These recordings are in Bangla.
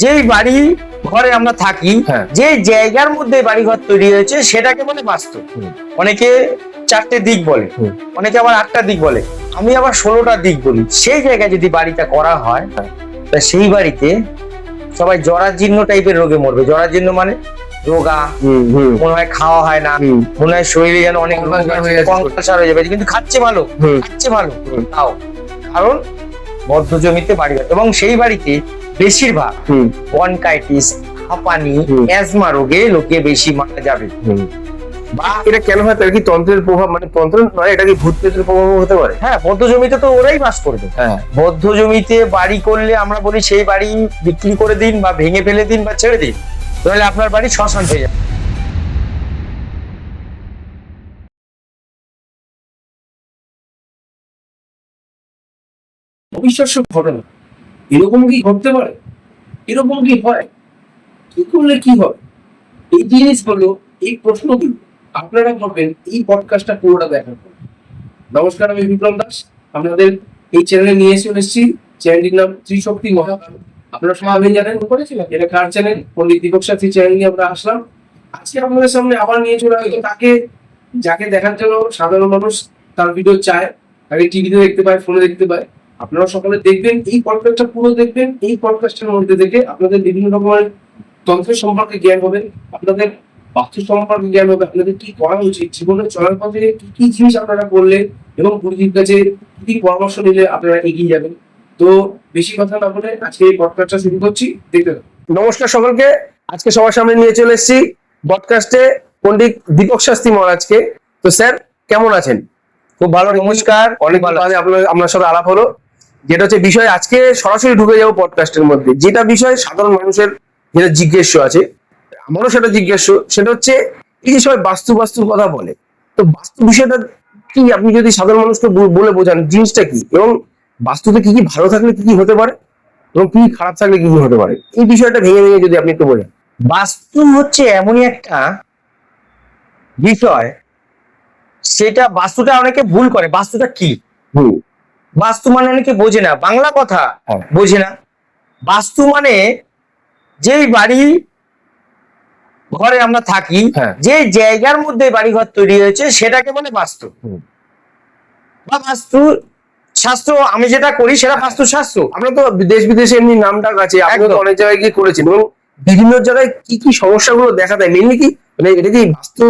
যেই বাড়ি ঘরে আমরা থাকি, যে জায়গার মধ্যে বাড়ি ঘর তৈরি হয়েছে সেটাকে বলে বাস্তু। অনেকে 4টে দিক বলে, অনেকে আবার 8টা দিক বলে, আমি আবার 16টা দিক বলি। সেই জায়গায় যদি বাড়িটা করা হয় তা সেই বাড়িতে সবাই জরাজীর্ণ টাইপের রোগে মরবে। জরাজীর্ণ মানে রোগা, মনে হয় খাওয়া হয় না, মনে হয় শরীরে যেন অনেক কঙ্কালসার হয়ে যাবে, কিন্তু খাচ্ছে ভালো, তাও কারণ বদ্ধ জমিতে বাড়ি হয়। এবং সেই বাড়িতে বেশিরভাগ বনকাইটিস, হাঁপানি, অ্যাজমা রোগে লোকে বেশি মারা যাবে। বা এটা কেন হয়? তার কি তন্ত্রের প্রভাব, মানে তন্ত্র নয়, এটা কি ভূত প্রেতের প্রভাব হতে পারে? হ্যাঁ, বদ্ধ জমিতে তো ওরাই বাস করবে। বদ্ধ জমিতে বাড়ি করলে আমরা বলি সেই বাড়ি বিক্রি করে দিন বা ভেঙে ফেলে দিন বা ছেড়ে দিন, তাহলে আপনার বাড়ি শ্মশান হয়ে যাবে। অবিশ্বাস্য ঘটনা, এরকম কি ঘটতে পারে? এরকম কি হয়? কি করলে কি হবে? এই জিনিসগুলো, এই প্রশ্নগুলো আপনারা করবেন এই পডকাস্টটা পুরোটা দেখার পর। নমস্কার, আমি বিপ্লব দাস, আপনাদের এই চ্যানেলে নিয়ে এসেছি। চ্যানেলটির নাম ত্রিশক্তি মহাকাল। আপনারা সবাই জানেন এটা কার চ্যানেল? পণ্ডিত দীপক সাথী চ্যানেল নিয়ে আমরা আসলাম। আজকে আপনাদের সামনে আবার নিয়ে চলে আসবো তাকে, যাকে দেখার জন্য সাধারণ মানুষ তার ভিডিও চায়, তাকে টিভিতে দেখতে পায়, ফোনে দেখতে পায়। আপনারা সকলে দেখবেন, এই পডকাস্টটা পুরো দেখবেন। এই পডকাস্টের মধ্যে থেকে আপনাদের বিভিন্ন রকমের তন্ত্রের সম্পর্কে জ্ঞান হবে, আপনাদের বাস্তু সম্পর্কে জ্ঞান হবে, আপনাদের কি করা উচিত, জীবনে চলার পথে কি কি জিনিস আপনারা করলে এবং গুরুজির কাছে কি পরামর্শ নিলে আপনারা এগিয়ে যাবেন। তো বেশি কথা না বলে আজকে এই পডকাস্টটা শুরু করছি, দেখতে থাকুন। নমস্কার সকলকে, আজকে সবার সামনে নিয়ে চলে এসেছি পডকাস্টে পণ্ডিত দীপক শাস্ত্রী মহারাজকে। তো স্যার, কেমন আছেন? খুব ভালো, নমস্কার। অনেক ভালো আছে। আপনার সাথে আলাপ হলো, যেটা হচ্ছে বিষয়। আজকে সরাসরি ঢুকে যাবো পডকাস্টের মধ্যে। যেটা বিষয় সাধারণ মানুষের যেটা জিজ্ঞাস্য আছে, আমারও সেটা জিজ্ঞাস্য, সেটা হচ্ছে এই যে সবাই বাস্তু বাস্তুর কথা বলে, তো বাস্তু বিষয়টা কি? আপনি যদি সাধারণ মানুষকে বলে বোঝান জিনিসটা কি, এবং বাস্তুতে কি কি ভালো থাকলে কি কি হতে পারে এবং কি খারাপ থাকলে কি কি হতে পারে, এই বিষয়টা ভেঙে ভেঙে যদি আপনি একটু বলেন। বাস্তু হচ্ছে এমনই একটা বিষয়, সেটা বাস্তুটা অনেকে ভুল করে। বাস্তুটা কি? বাস্তু মানে অনেকে বোঝে না, বাংলা কথা বোঝে না। বাস্তু মানে যেই বাড়ি ঘরে আমরা থাকি, যে জায়গার মধ্যে বাড়ি ঘর তৈরি হয়েছে সেটাকে বলে বাস্তু বা বাস্তু শাস্ত্র। আমি যেটা করি সেটা বাস্তু শাস্ত্র। আমরা তো দেশ বিদেশে এমনি নামটা আছে, আপনি তো অনেক জায়গায় গিয়ে করেছেন, এবং বিভিন্ন জায়গায় কি কি সমস্যাগুলো দেখা দেয় মেনলি কি, মানে এটা কি বাস্তু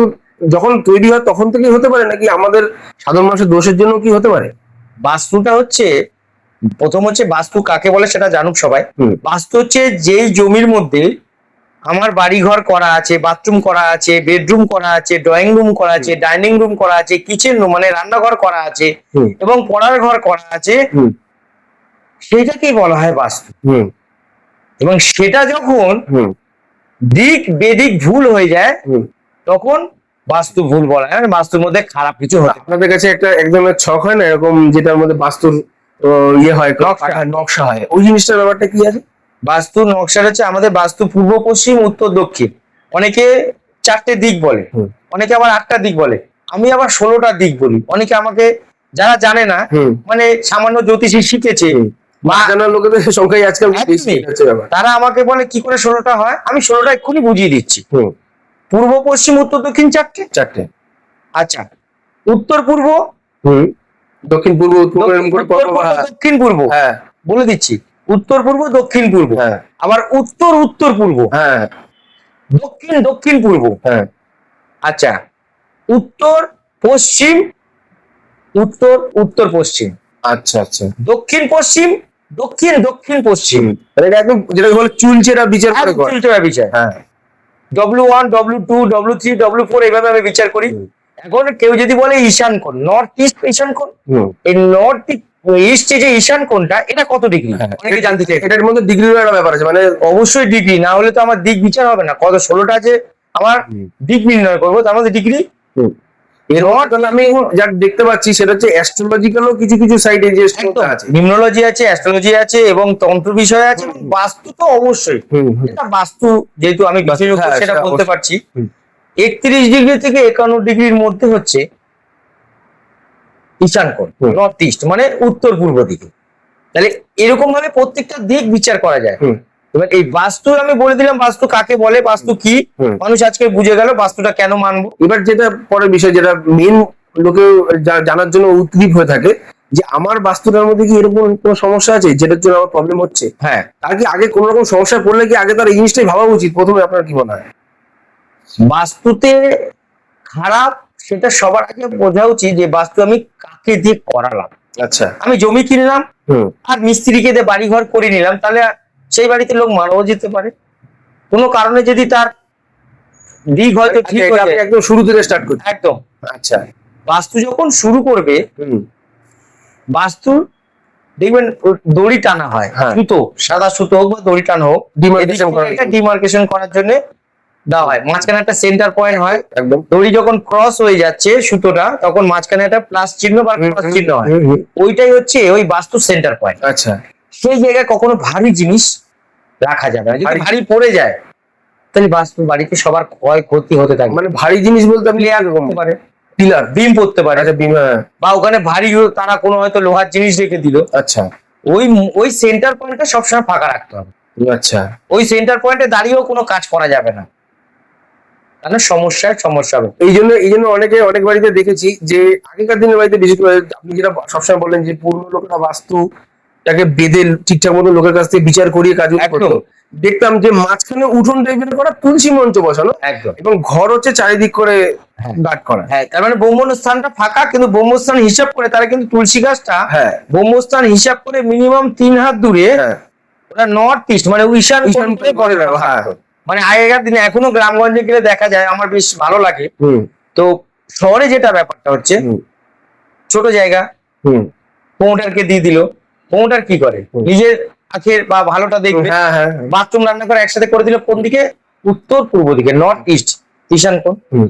যখন তৈরি হয় তখন থেকেই হতে পারে, নাকি আমাদের সাধারণ মানুষের দোষের জন্য কি হতে পারে? বাস্তুটা হচ্ছে, প্রথম হচ্ছে বাস্তু কাকে বলে সেটা জানুক সবাই। বাস্তু হচ্ছে যেই জমির মধ্যে আমার বাড়ি ঘর করা আছে, বাথরুম করা আছে, বেডরুম করা আছে, ড্রয়িং রুম করা আছে, ডাইনিং রুম করা আছে, কিচেন রুম মানে রান্নাঘর করা আছে এবং পড়ার ঘর করা আছে, সেটাকেই বলা হয় বাস্তু। এবং সেটা যখন দিক বেদিক ভুল হয়ে যায় তখন বাস্তু ভুল বলা হয়। বাস্তুর মধ্যে খারাপ কিছু হয়। আপনাদের কাছে একটা একদমের ছক হয় না এরকম, যেটার মধ্যে বাস্তুর ইয়ে হয়, নকশা হয়, ওই জিনিসটার ব্যাপারটা কি আছে? বাস্তু নকশা হচ্ছে আমাদের বাস্তু পূর্ব পশ্চিম উত্তর দক্ষিণ। অনেকে 4টে দিক বলে, অনেকে আবার 8টা দিক বলে, আমি আবার 16টা দিক বলি। অনেকে আমাকে, যারা জানে না, মানে সামান্য জ্যোতিষী শিখেছে, লোকেদের সংখ্যাই আজকাল তারা আমাকে বলে কি করে 16টা হয়। আমি 16টা এক্ষুনি বুঝিয়ে দিচ্ছি। পূর্ব পশ্চিম উত্তর দক্ষিণ 4টে। আচ্ছা, উত্তর পূর্ব, দক্ষিণ পূর্ব, দক্ষিণ পূর্ব, বলে দিচ্ছি, উত্তর পূর্ব, দক্ষিণ পূর্ব, আবার উত্তর উত্তর পূর্ব, দক্ষিণ দক্ষিণ পূর্ব। আচ্ছা, উত্তর পশ্চিম, উত্তর উত্তর পশ্চিম। আচ্ছা আচ্ছা, দক্ষিণ পশ্চিম, দক্ষিণ দক্ষিণ পশ্চিম। একদম যেটাকে বলে চুলচেরা বিচার করে, চুলচেরা বিচার। W1, W2, W3, W4 এইভাবে আমি বিচার করি। এখন কেউ যদি বলে ঈশান কোণ, নর্থ ইস্ট ঈশান কোণ, এই নর্থ ইস্টে যে ঈশান কোণটা, এটা কত ডিগ্রি অনেকে জানতে চাই। এটার মধ্যে ডিগ্রির একটা ব্যাপার আছে, মানে অবশ্যই ডিগ্রি, না হলে তো আমার দিক বিচার হবে না। কত 16টা আছে, আমার দিক নির্ণয় করবো, তার মধ্যে ডিগ্রি। এর আমি যা দেখতে পাচ্ছি সেটা হচ্ছে অ্যাস্ট্রোলজিক্যালও কিছু কিছু সাইডে যে আছে, নিউমোলজি আছে, অ্যাস্ট্রোলজি আছে এবং তন্ত্র বিষয় আছে, এবং বাস্তু তো অবশ্যই। এটা বাস্তু যেহেতু আমি বিশেষজ্ঞ সেটা বলতে পারছি। 31 ডিগ্রি থেকে 51 ডিগ্রির মধ্যে হচ্ছে ঈশান কোণ, নর্থ ইস্ট মানে উত্তর পূর্ব দিকে। তাহলে এরকম ভাবে প্রত্যেকটা দিক বিচার করা যায়। এবার এই বাস্তু আমি বলে দিলাম, বাস্তু কাকে বলে, বাস্তু কি, মানুষ আজকে বুঝে গেল বাস্তুটা কেন মানবো। এবার যেটা পরের বিষয়, যেটা মেন লোকে জানার জন্য উদ্গ্রীব হয়ে থাকে, যে আমার বাস্তুটার মধ্যে কি এরকম কোনো সমস্যা আছে যেটার জন্য আমার প্রবলেম হচ্ছে। হ্যাঁ, তার কি আগে কোন রকম সমস্যায় পড়লে কি আগে তার এই জিনিসটাই ভাবা উচিত প্রথমে, আপনার কি মনে হয়? বাস্তুতে খারাপ সেটা সবার আগে বোঝা উচিত যে বাস্তু আমি কাকে দিয়ে করালাম। আচ্ছা। আমি জমি কিনলাম হুম। আর মিস্ত্রিকে দিয়ে বাড়ি ঘর করে নিলাম, তাহলে সেই বাড়িতে লোক মারাও যেতে পারে। কোনো কারণে যদি তার দিক হয়তো ঠিক এটা হয়ে আপনি যায়, একদম শুরু থেকে স্টার্ট করছেন। একদম। আচ্ছা। বাস্তু যখন শুরু করবে, হুম। বাস্তু দেখবেন দড়ি টানা হয়, হ্যাঁ। সুতো, সাদা সুতো হোক বা দড়ি টানা হোক, Demarcation করার জন্য। ডিমার্কেশন করার জন্য দেওয়া হয়। মাঝখানে একটা সেন্টার পয়েন্ট হয়, একদম। দড়ি যখন ক্রস হয়ে যাচ্ছে সুতোটা, তখন মাঝখানে একটা প্লাস চিহ্ন বা ক্রস চিহ্ন হয়, ওইটাই হচ্ছে ওই বাস্তু সেন্টার পয়েন্ট। আচ্ছা। সেই জায়গায় কখনো ভারী জিনিস রাখা যাবে না, যদি ভারী পড়ে যায় তাহলে বাস্তু বাড়িতে সবার ক্ষয় ক্ষতি হতে থাকে। মানে ভারী জিনিস বলতে আপনি লেয়ার করতে পারে, পিলার, বিম পড়তে পারে, আচ্ছা, বিমা। বা ওখানে ভারী তারা কোনো হয়তো লোহার জিনিস রেখে দিল। আচ্ছা। ওই ওই সেন্টার পয়েন্টটা সবসময় ফাঁকা রাখতে হবে। আচ্ছা। ওই সেন্টার পয়েন্টে দাঁড়িয়েও কোনো কাজ করা যাবে না, তাহলে সমস্যা হবে। এই জন্য অনেক বাড়িতে দেখেছি যে আগেকার দিনের বাড়িতে, বিশেষ করে আপনি যেটা সবসময় বললেন যে পুরনো লোকেরা বাস্তুটাকে বেঁধে ঠিকঠাক মতো লোকের কাছ থেকে বিচার করিয়ে কাজ করতো, দেখতাম যে মাঝখানে উঠোন টাইপের করা, তুলসী মঞ্চ বসানো, একদম, এবং ঘর হচ্ছে চারিদিক করে গার্ড করা। হ্যাঁ, তার মানে ব্রহ্মস্থানটা ফাঁকা, কিন্তু ব্রহ্মস্থান হিসাব করে তারা কিন্তু তুলসী গাছটা, হ্যাঁ, ব্রহ্মস্থান হিসাব করে মিনিমাম 3 হাত দূরে, হ্যাঁ, ওটা নর্থ ইস্ট মানে ঈশান কোণে করে করে। হ্যাঁ। মানে আগেকার দিনে এখনো গ্রামগঞ্জে গেলে দেখা যায়, আমার বেশ ভালো লাগে। হুম। তো শহরে যেটা ব্যাপারটা হচ্ছে, হুম। ছোট জায়গা, হুম। প্রমোটারকে দিয়ে দিল, প্রমোটার কি করে, নিজের আখের বা ভালোটা দেখবে, হ্যাঁ, হ্যাঁ, বাথরুম রান্না করে একসাথে করে দিল, কোন দিকে, উত্তর পূর্ব দিকে, নর্থ ইস্ট, ঈশান কোণ। হুম।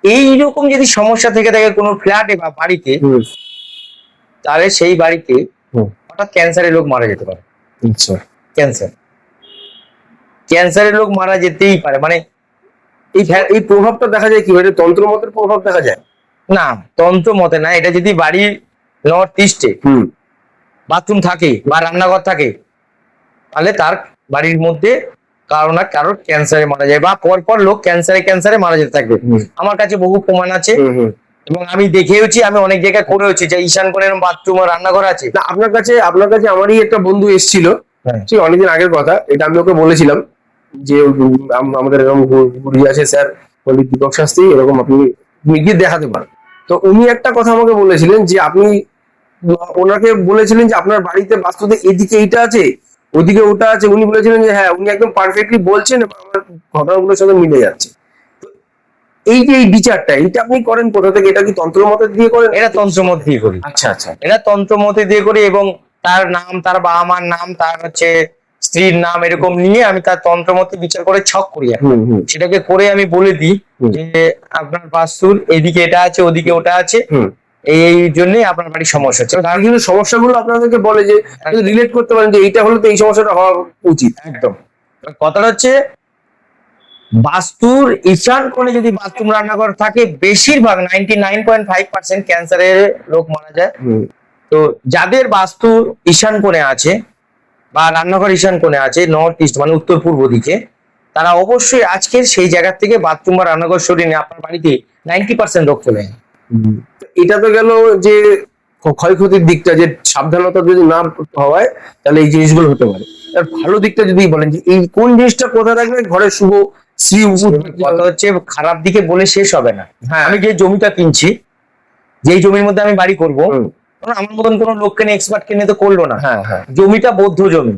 এইরকম যদি সমস্যা থেকে থাকে কোনো ফ্ল্যাটে বা বাড়িতে, হুম। তাহলে সেই বাড়িতে হুম। হঠাৎ ক্যান্সারের লোক মারা যেতে পারে। আচ্ছা। ক্যান্সারের লোক মারা যেতেই পারে। মানে এই প্রভাবটা দেখা যায় কিভাবে? তন্ত্র মতের প্রভাব দেখা যায়? না, তন্ত্র মতে না, এটা যদি বাড়ির নর্থ ইস্টে হুম। বাথরুম থাকে বা রান্নাঘর থাকে, তাহলে তার বাড়ির মধ্যে কারো না কারোর ক্যান্সারে মারা যায়, বা পর লোক ক্যান্সারে মারা যেতে থাকবে। আমার কাছে বহু প্রমাণ আছে, এবং আমি দেখেওছি, আমি অনেক জায়গায় করেওছি, যে ঈশান কোণের বাথরুম ও রান্নাঘর আছে। না, আপনার কাছে আমারই একটা বন্ধু এসেছিল, ঠিক অনেকদিন আগের কথা, এটা আমি ওকে বলেছিলাম যে আমাদের এরকম গুরুজি আছে স্যার, পণ্ডিত দীপক শাস্ত্রী, এরকম আপনি গিয়ে দেখাতে পারেন। তো উনি একটা কথা আমাকে বলেছিলেন যে আপনি ওনাকে বলেছিলেন যে আপনার বাড়িতে বাস্তুতে এদিকে এইটা আছে, ওদিকে ওটা আছে। উনি বলেছিলেন যে হ্যাঁ, উনি একদম পারফেক্টলি বলছেন এবং আমার ঘটনাগুলোর সাথে মিলে যাচ্ছে। এই যে এই বিচারটা, এটা আপনি করেন কোথা থেকে? এটা কি তন্ত্র মতে দিয়ে করেন? এটা তন্ত্র মত দিয়ে করি। আচ্ছা, আচ্ছা। এটা তন্ত্র মতে দিয়ে করি, এবং তার নাম, তার বাবা মার নাম, তার হচ্ছে স্ত্রীর নাম, এরকম নিয়ে আমি তার তন্ত্র মতে বিচার করে ছক করি। সেটাকে করে আমি বলে দিই যে আপনার বাস্তুর এদিকে এটা আছে, ওদিকে ওটা আছে, এই জন্যই আপনার বাড়ির সমস্যা হচ্ছে। তার কিন্তু সমস্যাগুলো আপনাদেরকে বলে যে রিলেট করতে পারেন যে এইটা হলে তো এই সমস্যাটা হওয়া উচিত। একদম। কথাটা হচ্ছে, বাস্তুর ঈশান কোণে যদি বাথরুম রান্নাঘর থাকে, বেশিরভাগ 99.5% ক্যান্সারের লোক মারা যায়। তো যাদের বাস্তু ঈশান কোণে আছে বা রান্নাঘর ঈশান কোণে আছে, নর্থ ইস্ট মানে উত্তর পূর্ব দিকে, তারা অবশ্যই আজকের সেই জায়গা থেকে বাথরুম বা রান্নাঘর সরিয়ে নিয়ে আপনার বাড়িতে 90% রোগ চলে যায়। এটা তো গেল যে ক্ষয়ক্ষতির দিকটা, যে সাবধানতা যদি না হওয়ায় তাহলে এই জিনিসগুলো হতে পারে। আর ভালো দিকটা যদি বলেন যে এই কোন জিনিসটা কোথায় রাখলে ঘরের শুভ শ্রী কথা হচ্ছে, খারাপ দিকে বলে শেষ হবে না। হ্যাঁ। আমি যে জমিটা কিনছি, যেই জমির মধ্যে আমি বাড়ি করব, আমার মতন কোনো লোককে নিয়ে, এক্সপার্ট কে নিয়ে তো করলো না। জমিটা বৌদ্ধ জমি,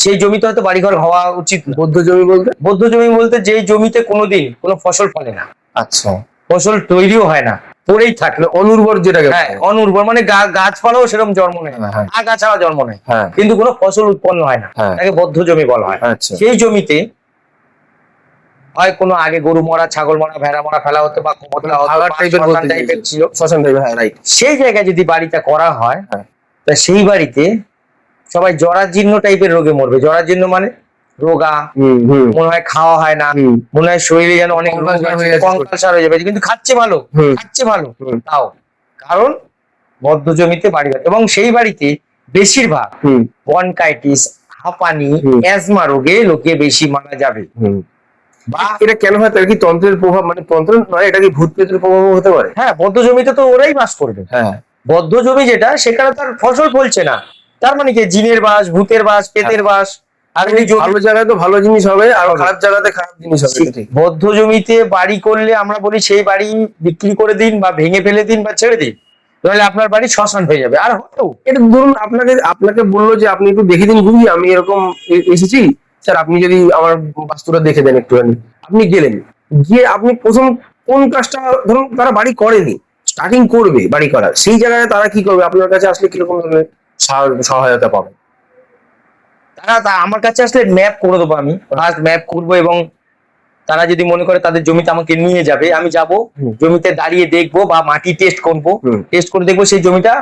সেই জমিতে হয়তো বাড়িঘর হওয়া উচিত না। বৌদ্ধ জমি বলতে যেই জমিতে কোনোদিন কোনো ফসল ফলে না, আচ্ছা, ফসল তৈরিও হয় না, পড়েই থাকে, অনুর্বর, যেটাকে অনুর্বর, মানে গাছপালাও সেরকম জন্ম নেয়, আগাছাড়া জন্ম নেয়, কিন্তু কোনো ফসল উৎপন্ন হয় না, তাকে বদ্ধ জমি বলা হয়। সেই জমিতে হয় কোনো আগে গরু মরা, ছাগল মরা, ভেড়া মরা ফেলা হতো, বা ছিল শ্মশান টাইপের, সেই জায়গায় যদি বাড়িটা করা হয়, তা সেই বাড়িতে সবাই জরাজীর্ণ টাইপের রোগে মরবে। জরাজীর্ণ মানে রোগা, মনে হয় খাওয়া হয় না, মনে হয় শরীরে যেন অনেক কঙ্কালসার হয়ে যাবে, কিন্তু খাচ্ছে ভালো, তাও কারণ বদ্ধ জমিতে বাড়ি। এবং সেই বাড়িতে বেশিরভাগ বনকাইটিস, হাঁপানি, হুম। অ্যাজমা রোগে লোকে বেশি মারা যাবে। বা এটা কেন হয়? তার কি তন্ত্রের প্রভাব, মানে তন্ত্র নয়, এটা কি ভূত প্রেতের প্রভাব হতে পারে? হ্যাঁ, বদ্ধ জমিতে তো ওরাই বাস করবে। হ্যাঁ, বদ্ধ জমি যেটা, সেখানে তার ফসল ফলছে না, তার মানে কি জিনের বাস, ভূতের বাস, পেতের বাস। আর ওই জমি ভালো জায়গায় তো ভালো জিনিস হবে, আর হবে। খারাপ জায়গাতে খারাপ জিনিস হবে, এটা ঠিক। বদ্ধ জমিতে বাড়ি করলে আমরা বলি সেই বাড়ি বিক্রি করে দিন বা ভেঙে ফেলে দিন বা ছেড়ে দিন, তাহলে আপনার বাড়ি শ্মশান হয়ে যাবে। আর হতেও এটা ধরুন আপনাকে আপনাকে বললো যে আপনি একটু দেখে দিন গুরুজি, আমি এরকম এসেছি স্যার, আপনি যদি আমার বাস্তুটা দেখে দেন একটুখানি। আপনি গেলেন, গিয়ে আপনি প্রথম কোন কাজটা, ধরুন তারা বাড়ি করেনি, স্টার্টিং করবে বাড়ি করা, সেই জায়গায় তারা কি করবে? আপনার কাছে আসলে কিরকম ধরনের সহায়তা পাবে? আমার কাছে আসলে ম্যাপ করে দেবো, আমি ফার্স্ট ম্যাপ করবো, এবং তারা যদি মনে করে তাদের জমিতে আমাকে নিয়ে যাবে, আমি যাব, হুম। জমিতে দাঁড়িয়ে দেখবো বা মাটি টেস্ট করবো, হুম। টেস্ট করে দেখবো সেই জমিটা,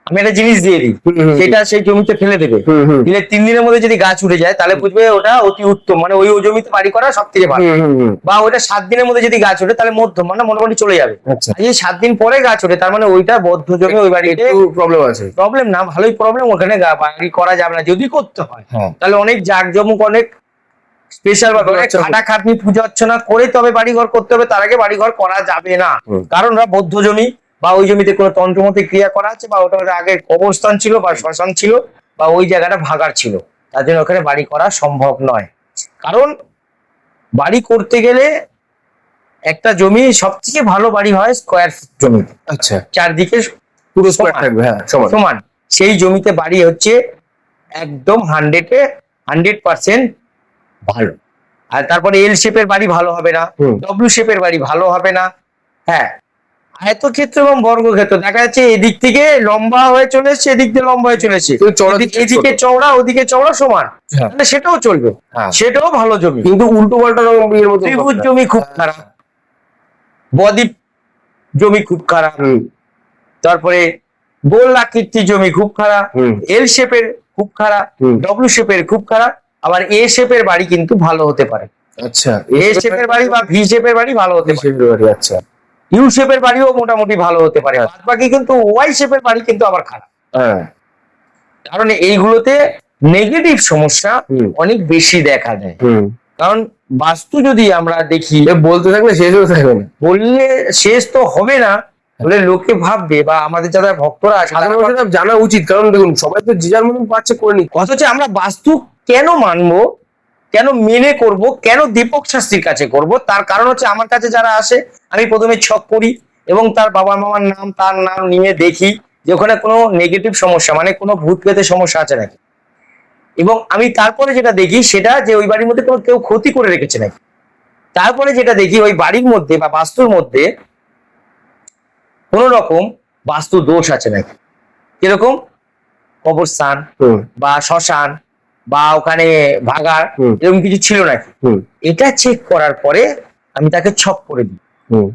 আমি একটা জিনিস দিয়ে দিই, হুম, হুম, সেটা সেই জমিতে ফেলে দেবে, হুম, হুম, দিলে 3 দিনের মধ্যে যদি গাছ উঠে যায় তাহলে বুঝবে ওটা অতি উত্তম, মানে ওই জমিতে বাড়ি করা সব থেকে ভালো। হুম, হুম, হুম। বা ওইটা 7 দিনের মধ্যে যদি গাছ ওঠে তাহলে মধ্যম, মানে মোটামুটি চলে যাবে। আচ্ছা, আর এই 7 দিন পরে গাছ ওঠে তার মানে ওইটা বদ্ধ জমি, ওই বাড়িতে একটু প্রবলেম আছে। প্রবলেম না, ভালোই প্রবলেম, ওখানে বাড়ি করা যাবে না। যদি করতে হয় হ্যাঁ, তাহলে অনেক জাঁকজমক, অনেক স্পেশাল ভাবে অনেক আচ্ছা। খাটাখাটনি, পূজা অর্চনা করে তবে বাড়িঘর করতে হবে, তার আগে বাড়িঘর করা যাবে না। হুম। কারণ ওরা বদ্ধ জমি, বা ওই জমিতে কোনো তন্ত্রমতে ক্রিয়া করা আছে, বা ওটা আগে কবরস্থান ছিল বা শ্মশান ছিল, বা ওই জায়গাটা ভাগার ছিল, তার জন্য ওখানে বাড়ি করা সম্ভব নয়। কারণ বাড়ি করতে গেলে একটা জমি সবথেকে ভালো বাড়ি হয় স্কোয়ার জমি, আচ্ছা, চারদিকে পুরো স্কোয়ার সমান। থাকবে, হ্যাঁ সমান। সমান সেই জমিতে বাড়ি হচ্ছে একদম 100% ভালো। আর তারপরে এল শেপের বাড়ি ভালো হবে না, হুম। ডব্লিউ শেপের বাড়ি ভালো হবে না। হ্যাঁ, আয়তক্ষেত্র এবং বর্গক্ষেত্র দেখা যাচ্ছে এদিক থেকে লম্বা হয়ে চলে এসছে, এদিক থেকে লম্বা হয়ে চলে এসছে, কিন্তু চওড়া দিকটা এদিকে ছোট। চওড়া ওদিকে চওড়া সমান, হ্যাঁ। তাহলে সেটাও চলবে, হ্যাঁ। সেটাও ভালো জমি। কিন্তু উল্টো পাল্টা রঙ এর মতো ত্রিভুজ জমি খুব খারাপ, বদ্বীপ জমি খুব খারাপ, তারপরে গোল আকৃতির জমি খুব খারাপ, হুম। এল শেপের খুব খারাপ, হুম। ডব্লিউ শেপের খুব খারাপ, আবার এ শেপের বাড়ি কিন্তু ভালো হতে পারে। আচ্ছা, এ শেপের বাড়ি বা ভি শেপের বাড়ি ভালো হতে পারে, ফেব্রুয়ারি, আচ্ছা। ইউ শেপের বাড়িও মোটামুটি ভালো হতে পারে, বাদ বাকি কিন্তু ওয়াই শেপের বাড়ি কিন্তু আবার খারাপ। হ্যাঁ, কারণ এইগুলোতে নেগেটিভ সমস্যা হুম। অনেক বেশি দেখা যায়। হুম। কারণ বাস্তু যদি আমরা দেখি, এ বলতে থাকলে শেষ হতে থাকবে না। বললে শেষ তো হবে না, বলে লোকে ভাববে, বা আমাদের যারা ভক্তরা আছে সাধারণ তারা মানুষের জানা উচিত, কারণ দেখুন সবাই তো যে যার মতন পাচ্ছে করে নি। অথচ আমরা বাস্তু কেন মানবো, কেন মেনে করব, কেন দীপক শাস্ত্রীর কাছে করব, তার কারণ হচ্ছে আমার কাছে যারা আসে আমি প্রথমে ছক করি এবং তার বাবা মামার নাম, তার নাম নিয়ে দেখি যে ওখানে কোনো নেগেটিভ সমস্যা, মানে কোনো ভূত প্রেতের সমস্যা আছে নাকি, এবং আমি তারপরে যেটা দেখি সেটা যে ওই বাড়ির মধ্যে কোনো কেউ ক্ষতি করে রেখেছে নাকি। তারপরে যেটা দেখি ওই বাড়ির মধ্যে বা বাস্তুর মধ্যে কোন রকম বাস্তু দোষ আছে নাকি, কিরকম কবরস্থান হুম। বা শ্মশান বা ওখানে ভাগার হুম। এরকম কিছু ছিল নাকি, হুম। এটা চেক করার পরে আমি তাকে ছক করে দিই। হুম।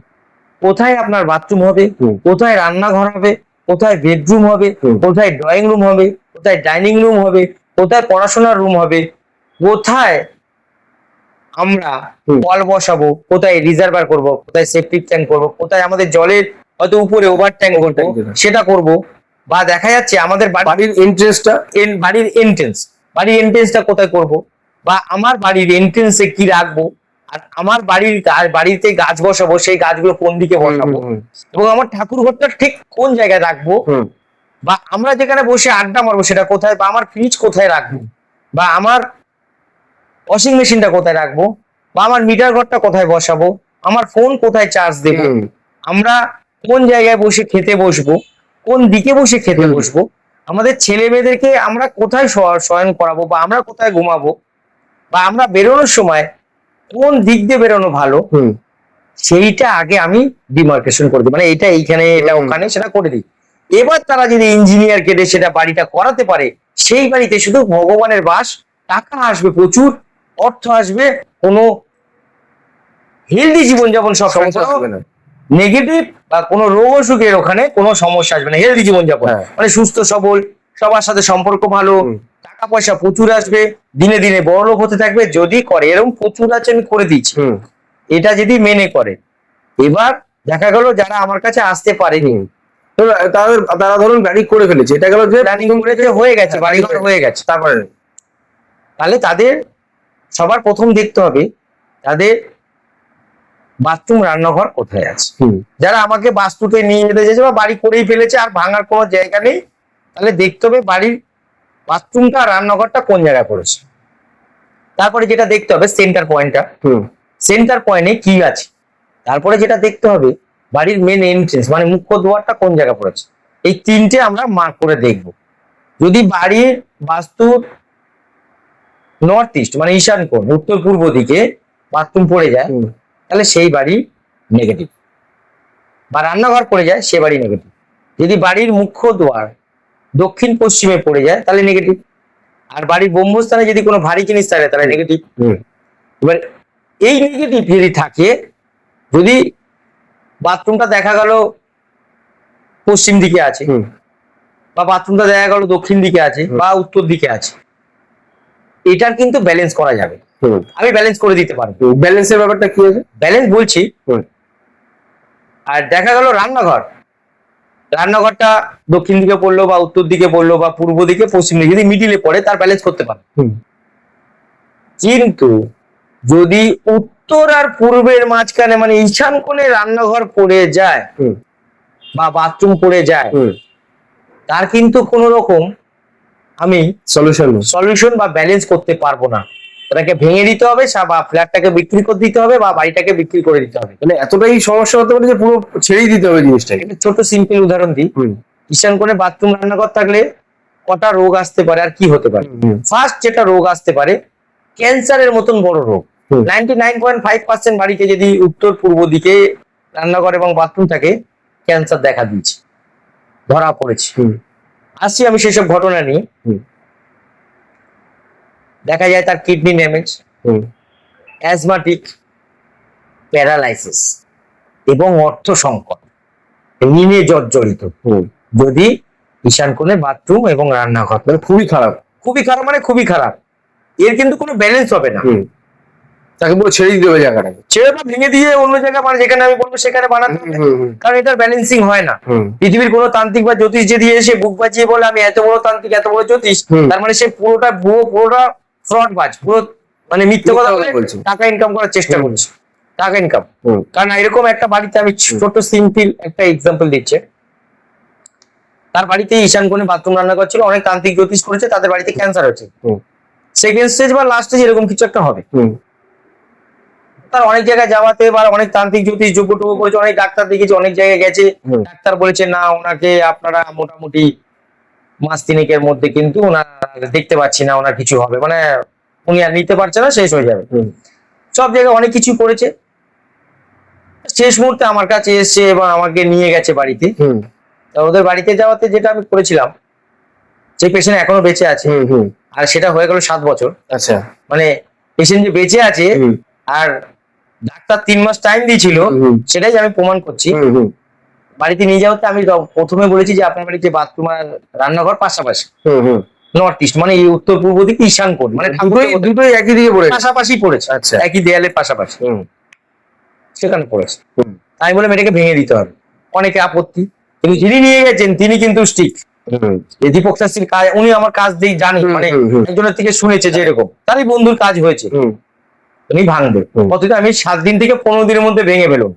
কোথায় আপনার বাথরুম হবে, হুম। কোথায় রান্নাঘর হবে, কোথায় বেডরুম হবে, হুম। কোথায় ড্রয়িং রুম হবে, কোথায় ডাইনিং রুম হবে, কোথায় পড়াশোনার রুম হবে, কোথায় আমরা হুম। কল বসাবো, কোথায় রিজার্ভার করব, কোথায় সেপটিক ট্যাঙ্ক করব, কোথায় আমাদের জলের হয়তো উপরে ওভার ট্যাঙ্ক করবো Overtank যেটা। সেটা করব, বা দেখা যাচ্ছে আমাদের বাড়ির এন্ট্রেন্সটা, বাড়ির এন্ট্রেন্সটা কোথায় করব, বা আমার বাড়ির এন্ট্রেন্সে কি রাখবো, আর আমার বাড়িতে গাছ বসাবো সেই গাছগুলো কোন দিকে বসাবো, এবং আমার ঠাকুর ঘরটা ঠিক কোন জায়গায় রাখবো, বা আমরা যেখানে বসে আড্ডা মারবো সেটা কোথায়, বা আমার ফ্রিজ কোথায় রাখবো, বা আমার ওয়াশিং মেশিনটা কোথায় রাখবো, বা আমার মিটার ঘরটা কোথায় বসাবো, আমার ফোন কোথায় চার্জ দেবো, আমরা কোন জায়গায় বসে খেতে বসবো, কোন দিকে বসে খেতে হুম। বসবো, আমাদের ছেলে মেয়েদেরকে আমরা কোথায় শয়ন করাবো, বা আমরা কোথায় ঘুমাবো, বা আমরা বেরোনোর সময় কোন দিক দিয়ে বেরোনো ভালো, সেইটা আগে আমি ডিমার্কেশন করে দিই, মানে এটা এইখানে, এটা হুম। ওখানে, সেটা করে দিই। এবার তারা যদি ইঞ্জিনিয়ার কেটে সেটা বাড়িটা করাতে পারে, সেই বাড়িতে শুধু ভগবানের বাস, টাকা আসবে প্রচুর, অর্থ আসবে, কোনো হেলদি জীবনযাপন, সব সমস্যা হবে না। নেগেটিভ বা কোনো রোগ অসুখের ওখানে কোনো সমস্যা আসবে না, হেলদি জীবনযাপন, হ্যাঁ। মানে সুস্থ সবল, সবার সাথে সম্পর্ক ভালো, হুম। টাকা পয়সা প্রচুর আসবে, দিনে দিনে বড় লোক হতে থাকবে যদি করে। এরকম প্রচুর আছে, আমি করে দিচ্ছি, এটা যদি মেনে করে। এবার দেখা গেল যারা আমার কাছে আসতে পারেনি, তারা ধরুন বাড়ি করে ফেলেছে, এটা গেল যে প্ল্যানিং করেছে, হয়ে গেছে, বাড়িঘর হয়ে গেছে, তারপরে তাহলে তাদের সবার প্রথম দেখতে হবে তাদের বাথরুম রান্নাঘর কোথায় আছে। যারা আমাকে বাস্তুতে নিয়ে যেতে চাইছে বা বাড়ি করেই ফেলেছে আর ভাঙার কোনো জায়গা নেই, তাহলে দেখতে হবে বাড়ির বাথরুমটা রান্নাঘরটা কোন জায়গায় পড়েছে। তারপরে যেটা দেখতে হবে সেন্টার পয়েন্টটা, সেন্টার পয়েন্টে কি আছে। তারপরে যেটা দেখতে হবে বাড়ির মেন এন্ট্রেন্স মানে মুখ্য দুয়ারটা কোন জায়গায় পড়েছে। এই তিনটে আমরা মার্ক করে দেখব। যদি বাড়ির বাস্তুর নর্থ ইস্ট মানে ঈশান কোণ উত্তর পূর্ব দিকে বাথরুম পড়ে যায় তাহলে সেই বাড়ি নেগেটিভ, বা রান্নাঘর পড়ে যায় সে বাড়ি নেগেটিভ। যদি বাড়ির মুখ্য দুয়ার দক্ষিণ পশ্চিমে পড়ে যায় তাহলে নেগেটিভ, আর বাড়ির ব্রহ্মস্থানে যদি কোনো ভারী জিনিস থাকে তাহলে নেগেটিভ। এবার এই নেগেটিভ যদি থাকে, যদি বাথরুমটা দেখা গেল পশ্চিম দিকে আছে বা বাথরুমটা দেখা গেল দক্ষিণ দিকে আছে বা উত্তর দিকে আছে, এটার কিন্তু ব্যালেন্স করা যাবে। আমি ব্যালেন্স করে দিতে পারবো। ব্যালেন্সের ব্যাপারটা কি আছে? ব্যালেন্স বলছি। আর দেখা গেল রান্নাঘরটা দক্ষিণ দিকে পড়লো বা উত্তর দিকে পড়লো বা পূর্ব দিকে পশ্চিম দিকে, যদি মিডিলে পড়ে তার ব্যালেন্স করতে পারে। কিন্তু যদি উত্তর আর পূর্বের মাঝখানে মানে ঈশান কোণে রান্নাঘর পড়ে যায় বা বাথরুম পড়ে যায়, তার কিন্তু কোন রকম আমি সলিউশন বা ব্যালেন্স করতে পারবো না। তাকে ভেঙে দিতে হবে বা ফ্ল্যাটটাকে বিক্রি করে দিতে হবে বা বাড়িটাকে বিক্রি করে দিতে হবে। মানে এতটাই সমস্যা হতে পারে যে পুরো ছেড়েই দিতে হবে জিনিসটাকে। ছোট সিম্পল উদাহরণ দিই, ঈশান কোণে বাথরুম রান্নাঘর থাকলে কটা রোগ আসতে পারে আর কি হতে পারে। ফার্স্ট যেটা রোগ আসতে পারে ক্যান্সারের মতন বড় রোগ। 99.5% বাড়িতে যদি উত্তর পূর্ব দিকে রান্নাঘর এবং বাথরুম থাকে ক্যান্সার দেখা দিয়েছে, ধরা পড়েছে। আসছি আমি সেসব ঘটনা নিয়ে। দেখা যায় তার কিডনি ড্যামেজ, অ্যাজমাটিক, প্যারালাইসিস এবং অর্থ সংকট, ঋণে জর্জরিত যদি ঈশান কোণে বাথরুম এবং রান্নাঘর। মানে খুবই খারাপ মানে খুবই খারাপ। এর কিন্তু কোনো ব্যালেন্স হবে না। তাকে পুরো ছেড়ে দিতে হবে জায়গাটাকে, ছেড়ে বা ভেঙে দিয়ে অন্য জায়গায় মানে যেখানে আমি বলবো সেখানে বানাতে হবে, কারণ এটার ব্যালেন্সিং হয় না। পৃথিবীর কোনো তান্ত্রিক বা জ্যোতিষ যদি এসে বুক বাজিয়ে বলে আমি এত বড় তান্ত্রিক এত বড় জ্যোতিষ, তার মানে সে পুরোটা ফ্রড বাজ, পুরো মানে মিথ্যে কথা বলছে, টাকা ইনকাম করার চেষ্টা করছে, টাকা ইনকাম। কারণ এরকম একটা বাড়িতে আমি ছোট সিম্পল একটা এক্সাম্পল দিচ্ছি। তার বাড়িতে ঈশান কোণে বাথরুম রান্নাঘর ছিল, অনেক তান্ত্রিক জ্যোতিষ করেছে, তাদের বাড়িতে ক্যান্সার হয়েছে, সেকেন্ড স্টেজ বা লাস্ট স্টেজ এরকম কিছু একটা হবে। তার অনেক জায়গায় যাওয়াতে বা অনেক তান্ত্রিক জ্যোতিষ যোগ্য টোগ্য করেছে, অনেক ডাক্তার দেখেছে, অনেক জায়গায় গেছে, ডাক্তার বলেছে না ওনাকে আপনারা মোটামুটি মাস তিনেকের মধ্যে কিন্তু ওনার দেখতে পাচ্ছি না ওনার কিছু হবে, মানে উনি আর নিতে পারছে না, শেষ হয়ে যাবে। সব জায়গায় অনেক কিছু করেছে, শেষ মুহূর্তে আমার কাছে এসছে এবং আমাকে নিয়ে গেছে বাড়িতে। ওদের বাড়িতে যাওয়াতে যেটা আমি করেছিলাম, সেই পেশেন্ট এখনো বেঁচে আছে, আর সেটা হয়ে গেল 7 বছর। আচ্ছা, মানে পেশেন্ট যে বেঁচে আছে আর ডাক্তার 3 মাস টাইম দিয়েছিল, সেটাই আমি প্রমাণ করছি। বাড়িতে নিয়ে যাওয়াতে আমি প্রথমে বলেছি যে আপনার বাড়িতে বাথরুম আর রান্নাঘর পাশাপাশি, নর্থ ইস্ট মানে এই উত্তর পূর্ব দিকে ঈশান কোণ, মানে দুটোই একই দিকে পড়ে পাশাপাশি পড়েছে। আচ্ছা, একই দেয়ালের পাশাপাশি সেখানে পড়েছে। আমি বললাম এটাকে ভেঙে দিতে হবে। অনেকে আপত্তি, কিন্তু যিনি নিয়ে গেছেন তিনি কিন্তু স্ট্রিক্ট। দীপক শাস্ত্রীর কাজ, উনি আমার কাজ দিয়ে জানি, মানে একজনের থেকে শুনেছে যে এরকম তারই বন্ধুর কাজ হয়েছে, উনি ভাঙবে। কতদিন আমি 7 দিন থেকে 15 দিনের মধ্যে ভেঙে পেলাম।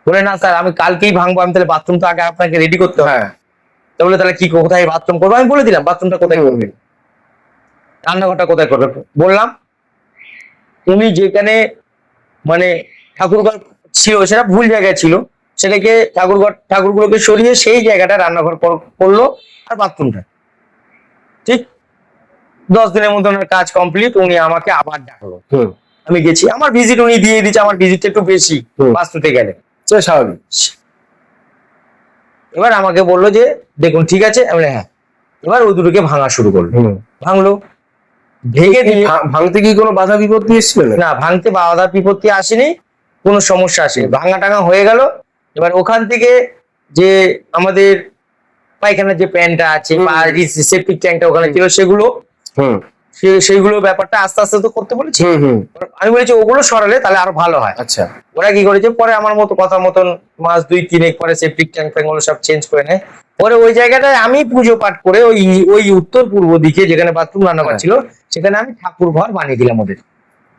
বলে না স্যার আমি কালকেই ভাঙবো, আমি তাহলে বাথরুমটা আগে আপনাকে রেডি করতে হবে। বলে তাহলে কি কোথায় বাথরুম করবো, আমি বলে দিলাম বাথরুমটা কোথায় করবে, রান্নাঘরটা কোথায় করবে। বললাম উনি যেখানে মানে ঠাকুরঘর ছিল সেটা ভুল জায়গায় ছিল, সেটাকে ঠাকুরগুলোকে সরিয়ে সেই জায়গাটা রান্নাঘর করলো আর বাথরুমটা ঠিক। 10 দিনের মধ্যে ওনার কাজ কমপ্লিট, উনি আমাকে আবার ডাকলো। আমি গেছি, আমার ভিজিট উনি দিয়ে দিচ্ছে, আমার ভিজিটটা একটু বেশি বাস্তুতে গেলে স্বাভাবিক। এবার আমাকে বললো যে দেখুন ঠিক আছে, আমি হ্যাঁ। এবার ওই দুটোকে ভাঙা শুরু করলো, ভাঙলো, ভেঙে দিয়ে ভাঙতে কি কোনো বাধা বিপত্তি এসেছিল? না, ভাঙতে বাধা বিপত্তি আসেনি, কোনো সমস্যা আসেনি, ভাঙা টাঙা হয়ে গেল। এবার ওখান থেকে যে আমাদের পায়খানার যে প্যানটা আছে বা সেপটিক ট্যাঙ্কটা ওখানে ছিল সেইগুলো ব্যাপারটা আস্তে আস্তে তো করতে বলেছি। আমি বলেছি ওগুলো সরালে তাহলে আরো ভালো হয়। আচ্ছা, ওরা কি করেছে পরে আমার মতো কথা মতন মাস 2-3 পরে সেপটিক ট্যাঙ্ক ফ্যাঙ্ক গুলো সব চেঞ্জ করে নেয়। পরে ওই জায়গাটায় আমি পুজো পাঠ করে ওই ওই উত্তর পূর্ব দিকে যেখানে বাথরুম রান্নাঘর ছিল সেখানে আমি ঠাকুর ঘর বানিয়ে দিলাম ওদের।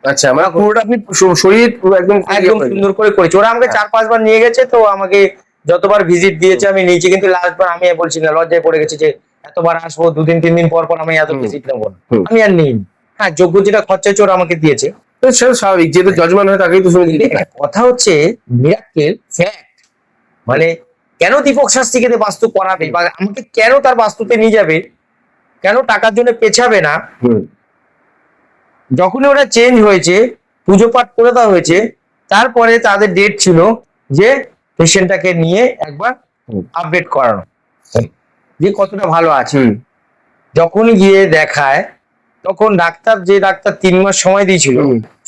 আচ্ছা, মানে পুরোটা আপনি শরীর পুরো একদম একদম সুন্দর করে করেছি। ওরা আমাকে 4-5 বার নিয়ে গেছে, তো আমাকে যতবার ভিজিট দিয়েছে আমি নিয়েছি, কিন্তু লাস্ট বার আমি বলছি না, লজ্জায় পড়ে গেছি যে এতবার আসবো, 2-3 দিন পর পর আমি এত ভিজিট নেবো না, আমি আর নিই। হ্যাঁ, যোগ্য যেটা খরচা হচ্ছে ওরা আমাকে দিয়েছে। তো সেটা স্বাভাবিক, যেহেতু জজমান হয় তাকেই তো শুনে দিতে হয়। কথা হচ্ছে মিরাক্কেল ফ্যাক্ট, মানে কেন দীপক শাস্ত্রীকে দিয়ে বাস্তু করাবে বা আমাকে কেন তার বাস্তুতে নিয়ে যাবে, কেন টাকার জন্য পেছাবে না। যখনই ওটা চেঞ্জ হয়েছে, পুজো পাঠ করে দেওয়া হয়েছে, তারপরে তাদের ডেট ছিল যে পেশেন্টটাকে নিয়ে একবার আপডেট করানো যে কতটা ভালো আছে। যখন গিয়ে দেখায় তখন ডাক্তার, যে ডাক্তার 3 মাস সময় দিয়েছিল,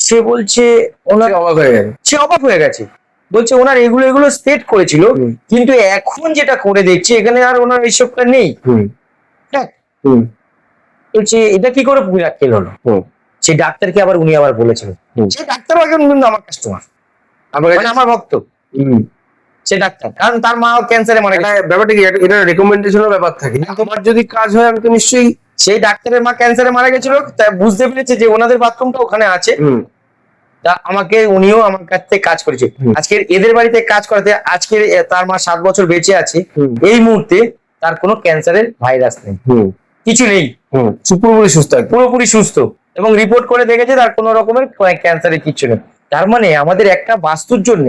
সে বলছে ওনার অবাক হয়ে গেল, সে অবাক হয়ে গেছে, বলছে ওনার এগুলো স্টেট করেছিল, কিন্তু এখন যেটা করে দেখছি এখানে আর ওনার এইসবটা নেই। হ্যাঁ, বলছে এটা কি করে মিরাক্কেল হলো। সেই ডাক্তারকে আবার উনি আবার বলেছিলেন, সেই ডাক্তার এখন কিন্তু আমার কাস্টমার, আমার ভক্ত সে ডাক্তার, কারণ তার মা ক্যান্সারে মারা গেছে। ব্যাপারটা কি, এটা রেকমেন্ডেশনের ব্যাপার থাকে, তোমার যদি কাজ হয় আমি তো নিশ্চয়ই। সেই ডাক্তারের মা ক্যান্সারে মারা গেছিল, তাই বুঝতে পেরেছে যে ওনাদের বাথরুমটা ওখানে আছে, তা আমাকে উনিও আমার কাছ থেকে কাজ করেছে। আজকের এদের বাড়িতে কাজ করাতে আজকের তার মা 7 বছর বেঁচে আছে, এই মুহূর্তে তার কোনো ক্যান্সারের ভাইরাস নেই, কিছু নেই, পুরোপুরি সুস্থ, পুরোপুরি সুস্থ, এবং রিপোর্ট করে দেখেছে তার কোনো রকমের ক্যান্সারের কিছু নেই। তার মানে আমাদের একটা বাস্তুর জন্য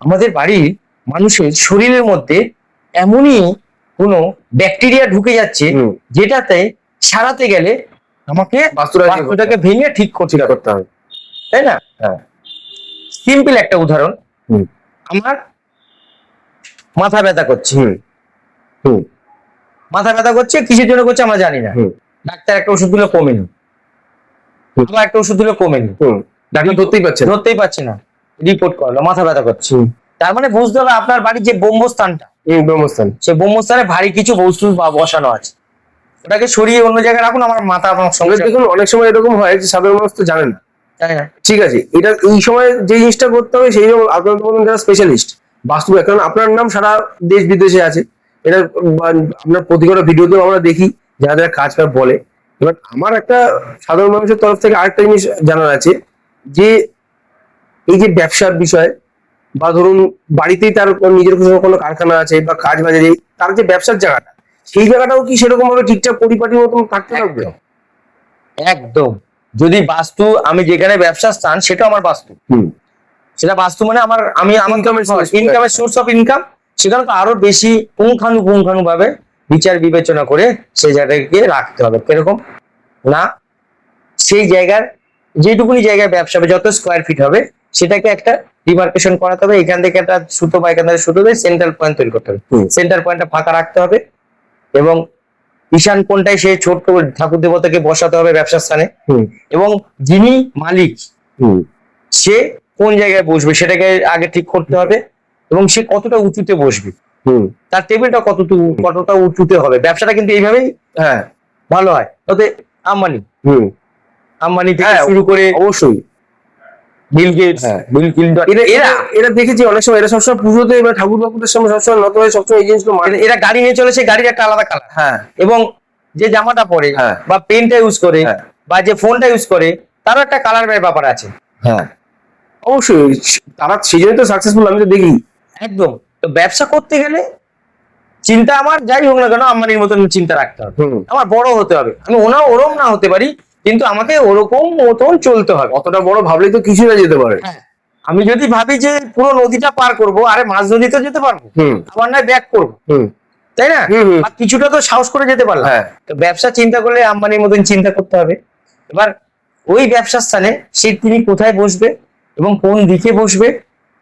আমাদের বাড়ির মানুষের শরীরের মধ্যে এমনই কোনো ব্যাকটেরিয়া ঢুকে যাচ্ছে যেটাতে সারাতে গেলে আমাকে বাস্তুটাকে ভেঙে ঠিক করতে হবে, তাই না? সিম্পল একটা উদাহরণ, আমার মাথা ব্যথা করছে, মাথা ব্যথা করছে, কিসের জন্য করছে আমরা জানি না, ডাক্তার একটা ওষুধ দিলে কমেনি, আবার একটা ওষুধ দিলে কমেনি, ডাক্তার ধরতেই পারছে না, রিপোর্ট করলো মাথা ব্যথা করছে। তার মানে বুঝতে হবে আপনার বাড়ির যে ব্রহ্মস্থানটা, সে ব্রহ্মস্থানে ভারী কিছু বস্তু বসানো আছে, ওটাকে সরিয়ে অন্য জায়গায় রাখুন। আমার মাথা আপনার সঙ্গে দেখুন, অনেক সময় এরকম হয় যে সাধারণ মানুষ তো জানেন না, তাই না? ঠিক আছে, এটা এই সময় যে জিনিসটা করতে হবে সেই আপনার বলুন যারা স্পেশালিস্ট বাস্তু, কারণ আপনার নাম সারা দেশ বিদেশে আছে, এটা আপনার প্রতিটা ভিডিওতেও আমরা দেখি যারা যারা কাজ বলে। এবার আমার একটা সাধারণ মানুষের তরফ থেকে আরেকটা জিনিস জানার আছে, যে এই যে ব্যবসার বিষয় বা ধরুন বাড়িতেই তার নিজের কোনো কারখানা আছে বা কাজ বাজে, তার যে ব্যবসার জায়গাটা, সেই জায়গাটাও কি সেরকম ভাবে ঠিকঠাক পরিপাটির মতন থাকতে থাকবে? একদম। যদি বাস্তু, আমি যেখানে ব্যবসা স্থান সেটা আমার বাস্তু, সেটা বাস্তু মানে আমার ইনকামের সোর্স অফ ইনকাম, সেখানে তো আরো বেশি পুঙ্খানু ভাবে বিচার বিবেচনা করে সেই জায়গাটাকে রাখতে হবে। কিরকম না, সেই জায়গার যেটুকুনি জায়গায় ব্যবসা হবে, যত স্কোয়ার ফিট হবে, সেটাকে একটা ডিমার্কেশন করাতে হবে। এখান থেকে একটা সুতো বা এখান থেকে সুতো দিয়ে সেন্ট্রাল পয়েন্ট তৈরি করতে হবে, সেন্টার পয়েন্টটা ফাঁকা রাখতে হবে, এবং ঈশান কোণটায় সেই ছোট্ট ঠাকুর দেবতাকে বসাতে হবে ব্যবসার স্থানে, এবং যিনি মালিক সে কোন জায়গায় বসবে সেটাকে আগে ঠিক করতে হবে, এবং সে কতটা উঁচুতে বসবে, তার টেবিলটা কতটা উঁচুতে হবে। ব্যবসাটা কিন্তু এইভাবেই ভালো হয়। তাতে আম্বানি থেকে শুরু করে অবশ্যই বিল গেটস, বিল ক্লিনটন, এরা দেখেছি অনেক সময় এরা সবসময় পুজোতে বা ঠাকুর বাকুরের সময় সবসময় নত হয়ে সবসময় এই জিনিসগুলো এরা গাড়ি নিয়ে চলে, সেই গাড়ির একটা আলাদা কালার, এবং যে জামাটা পরে বা পেনটা ইউজ করে বা যে ফোনটা ইউজ করে তারও একটা কালার ব্যাপার আছে। অবশ্যই তারা সেই জন্য তো সাকসেসফুল, আমি তো দেখি। একদম। তো ব্যবসা করতে গেলে চিন্তা আমার যাই হোক না কেন আম্বানির মতন চিন্তা রাখতে হবে, আমার বড় হতে হবে। আমি ওরম না হতে পারি, কিন্তু আমাকে ওরকম মতন চলতে হবে। অতটা বড় ভাবলেই তো কিছু না যেতে পারে। আমি যদি ভাবি যে পুরো নদীটা পার করবো, আরে মাঝ নদীতে যেতে পারবো, আমার নয় ব্যাক করবো, তাই না? কিছুটা তো সাহস করে যেতে পারলাম। তো ব্যবসা চিন্তা করলে আম্বানির মতন চিন্তা করতে হবে। এবার ওই ব্যবসার স্থানে সে তিনি কোথায় বসবে এবং কোন দিকে বসবে,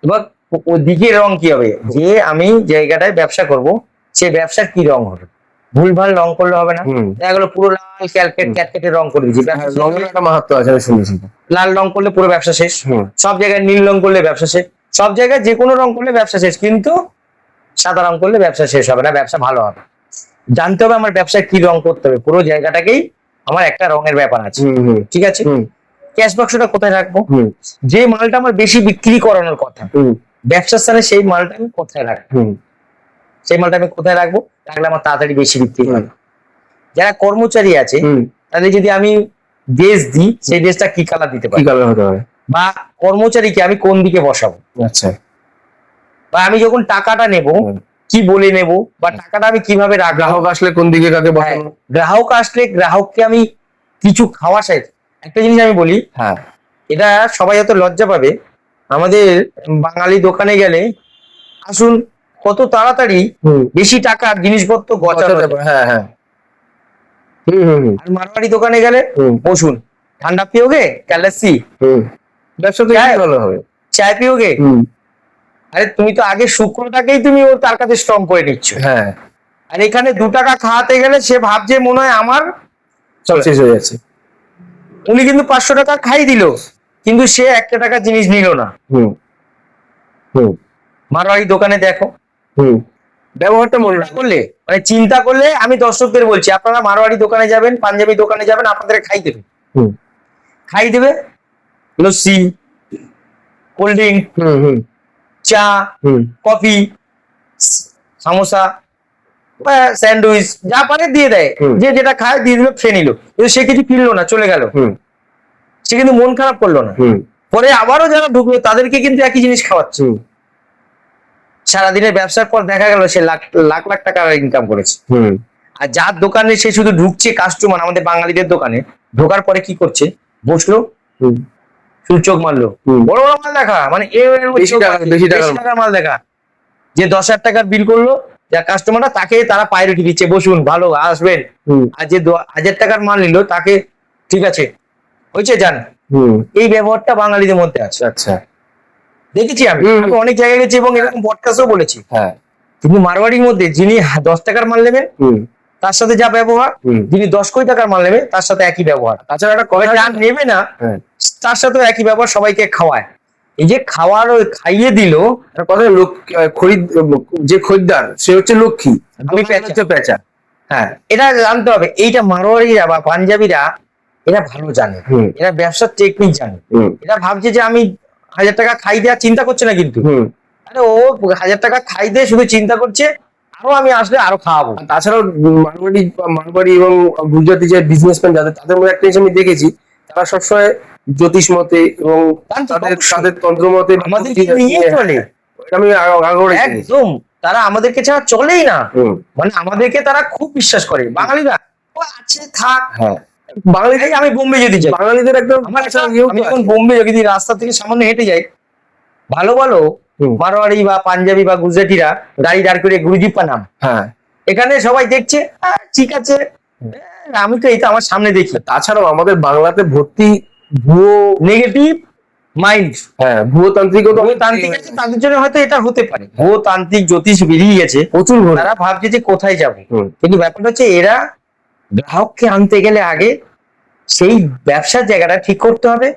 এবার ওই দিকের রং কি হবে, যে আমি জায়গাটায় ব্যবসা করব সে ব্যবসার কি রং হবে। ভুলভাল রং করলে হবে না, দেখা গেলো পুরো লাল ক্যাটকেটে রং করে দিয়েছি, রঙের একটা মাহাত্ম্য আছে আমি শুনেছি। লাল রং করলে পুরো ব্যবসা শেষ, সব জায়গায় নীল রং করলে ব্যবসা শেষ, সব জায়গায় যে কোনো রং করলে ব্যবসা শেষ, কিন্তু সাদা রং করলে ব্যবসা শেষ হবে না, ব্যবসা ভালো হবে। জানতে হবে আমার ব্যবসায় কি রং করতে হবে, পুরো জায়গাটাকেই আমার একটা রঙের ব্যাপার আছে, ঠিক আছে? ক্যাশ বাক্সটা কোথায় রাখবো, যে মালটা আমার বেশি বিক্রি করানোর কথা ব্যবসার স্থানে, সেই মালটা আমি কোথায় রাখবো, সেই মালটা আমি কোথায় রাখবো, রাখলে আমার তাড়াতাড়ি বেশি বিক্রি হবে। যারা কর্মচারী আছে তাহলে যদি আমি ড্রেস দিই, সেই ড্রেসটা কি কালার দিতে কি পারি, কালার হতে পারে? বা কর্মচারীকে আমি কোন দিকে বসাবো, আচ্ছা, বা আমি যখন টাকাটা নেব কি বলে নেব, বা টাকাটা আমি কিভাবে রাখবো, গ্রাহক আসলে কোন দিকে কাকে হ্যাঁ, বসানো? গ্রাহক আসলে গ্রাহককে আমি কিছু খাওয়া চাই। একটা জিনিস আমি বলি, হ্যাঁ, এটা সবাই হয়তো লজ্জা পাবে, আমাদের বাঙালি দোকানে গেলে আসুন কত তাড়াতাড়ি বেশি টাকার জিনিসপত্র গচাতে পারে। হ্যাঁ হ্যাঁ, আর মারওয়াড়ি দোকানে গেলে বসুন, ঠান্ডা পিওগে, क्या लस्सी, ব্যবসা তো চায়? ভালো হবে। চায় পিওগে, আরে তুমি তো আগে শুক্রটাকেই তুমি ওর তার কাছে স্ট্রং করে নিচ্ছ। হ্যাঁ, আর এখানে 2 টাকা খাওয়াতে গেলে সে ভাবছে মনে হয় আমার, সব শেষ হয়ে যাচ্ছে। উনি কিন্তু 500 টাকা খাই দিল, কিন্তু সে 1 টাকা জিনিস নিল না। মারওয়াড়ি দোকানে দেখো, ব্যবহারটা মনে চিন্তা করলে, মানে চিন্তা করলে আমি দর্শকদের বলছি, আপনারা মারওয়াড়ি দোকানে যাবেন, পাঞ্জাবি দোকানে যাবেন, আপনাদের খাই দেবে, খাই দেবে লস্যি, কোল্ড ড্রিঙ্ক, চা, কফি, সামোসা, স্যান্ডউইচ, যা পারে দিয়ে দেয়, যে যেটা খায় দিয়ে দিল, খেয়ে নিল, কিন্তু সে কিছু কিনলো না, চলে গেল, সে কিন্তু মন খারাপ করলো না। পরে আবারও যারা ঢুকলো তাদেরকে কিন্তু একই জিনিস খাওয়াচ্ছে। সারাদিনের ব্যবসার পর দেখা গেল সে লাখ লাখ লাখ টাকা ইনকাম করেছে। আর যার দোকানে সে শুধু ঢুকছে, কাস্টমার আমাদের বাঙালিদের দোকানে ঢোকার পরে কি করছে, বসলো, শুধু চোখ মারলো, বড় বড় মাল দেখা, মানে বেশি টাকার মাল দেখা, যে 10,000 টাকার বিল করলো, যা কাস্টমাররা তাকে তারা প্রায়োরিটি দিচ্ছে, বসুন, ভালো আসবেন। আর যে 1,000 টাকার মাল নিল তাকে ঠিক আছে হয়েছে যান। এই ব্যবহারটা বাঙালিদের মধ্যে আছে। আচ্ছা, দেখেছি আমি অনেক জায়গায় গেছি এবং এরকম পডকাস্টও বলেছি। হ্যাঁ, কিন্তু মারওয়াড়ির মধ্যে যিনি 10 টাকার মাল নেবেন তার সাথে যা ব্যবহার, যিনি 10 কোটি টাকার মাল নেবে তার সাথে একই ব্যবহার। তাছাড়া একটা যা নেবে না তার সাথেও একই ব্যবহার, সবাইকে খাওয়ায়। এই যে খাওয়ার ওই খাইয়ে দিল, কথা লোক খরিদ, যে খরিদ্দার সে হচ্ছে লক্ষ্মী, আমি হচ্ছে পেঁচা। হ্যাঁ, এটা জানতে হবে। এইটা মারওয়াড়িরা বা পাঞ্জাবিরা এরা ভালো জানে, এরা ব্যবসার টেকনিক জানে। এরা ভাবছে যে আমি 1,000 টাকা খাই দেওয়ার চিন্তা করছে না, কিন্তু আরে ও 1,000 টাকা খাই দিয়ে শুধু চিন্তা করছে আরো আমি আসলে আরো খাওয়াবো। তাছাড়াও মারওয়াড়ি এবং গুজরাটি যে বিজনেসম্যান যাদের, তাদের মধ্যে একটা জিনিস আমি দেখেছি, তারা সবসময় জ্যোতিষ মতে এবং তাদের তন্ত্র মতে আমাদেরকে নিয়ে চলে। আমি একদম, তারা আমাদেরকে ছাড়া চলেই না, মানে আমাদেরকে তারা খুব বিশ্বাস করে। বাঙালিরা ও আছে থাক, বাঙালি, আমি বোম্বে যদি যাই, বাঙালিদের একদম আমি যখন বোম্বে যদি রাস্তা থেকে সামান্য হেঁটে যাই, ভালো ভালো মারওয়াড়ি বা পাঞ্জাবি বা গুজরাটিরা গাড়ি দাঁড় করে গুরুজি প্রণাম, এখানে সবাই দেখছে, ঠিক আছে, আমি তো এই তো আমার সামনে দেখি। তাছাড়াও আমাদের বাংলাতে ভর্তি ভুয়ো নেগেটিভ মাইন্ড, ভুয়ো তান্ত্রিক আছে, তাদের জন্য হয়তো এটা হতে পারে। ভুয়ো তান্ত্রিক জ্যোতিষ বেরিয়ে গেছে প্রচুর, তারা ভাবছে যে কোথায় যাবো, কিন্তু ব্যাপারটা হচ্ছে এরা গ্রাহককে আনতে গেলে আগে সেই ব্যবসার জায়গাটা ঠিক করতে হবে।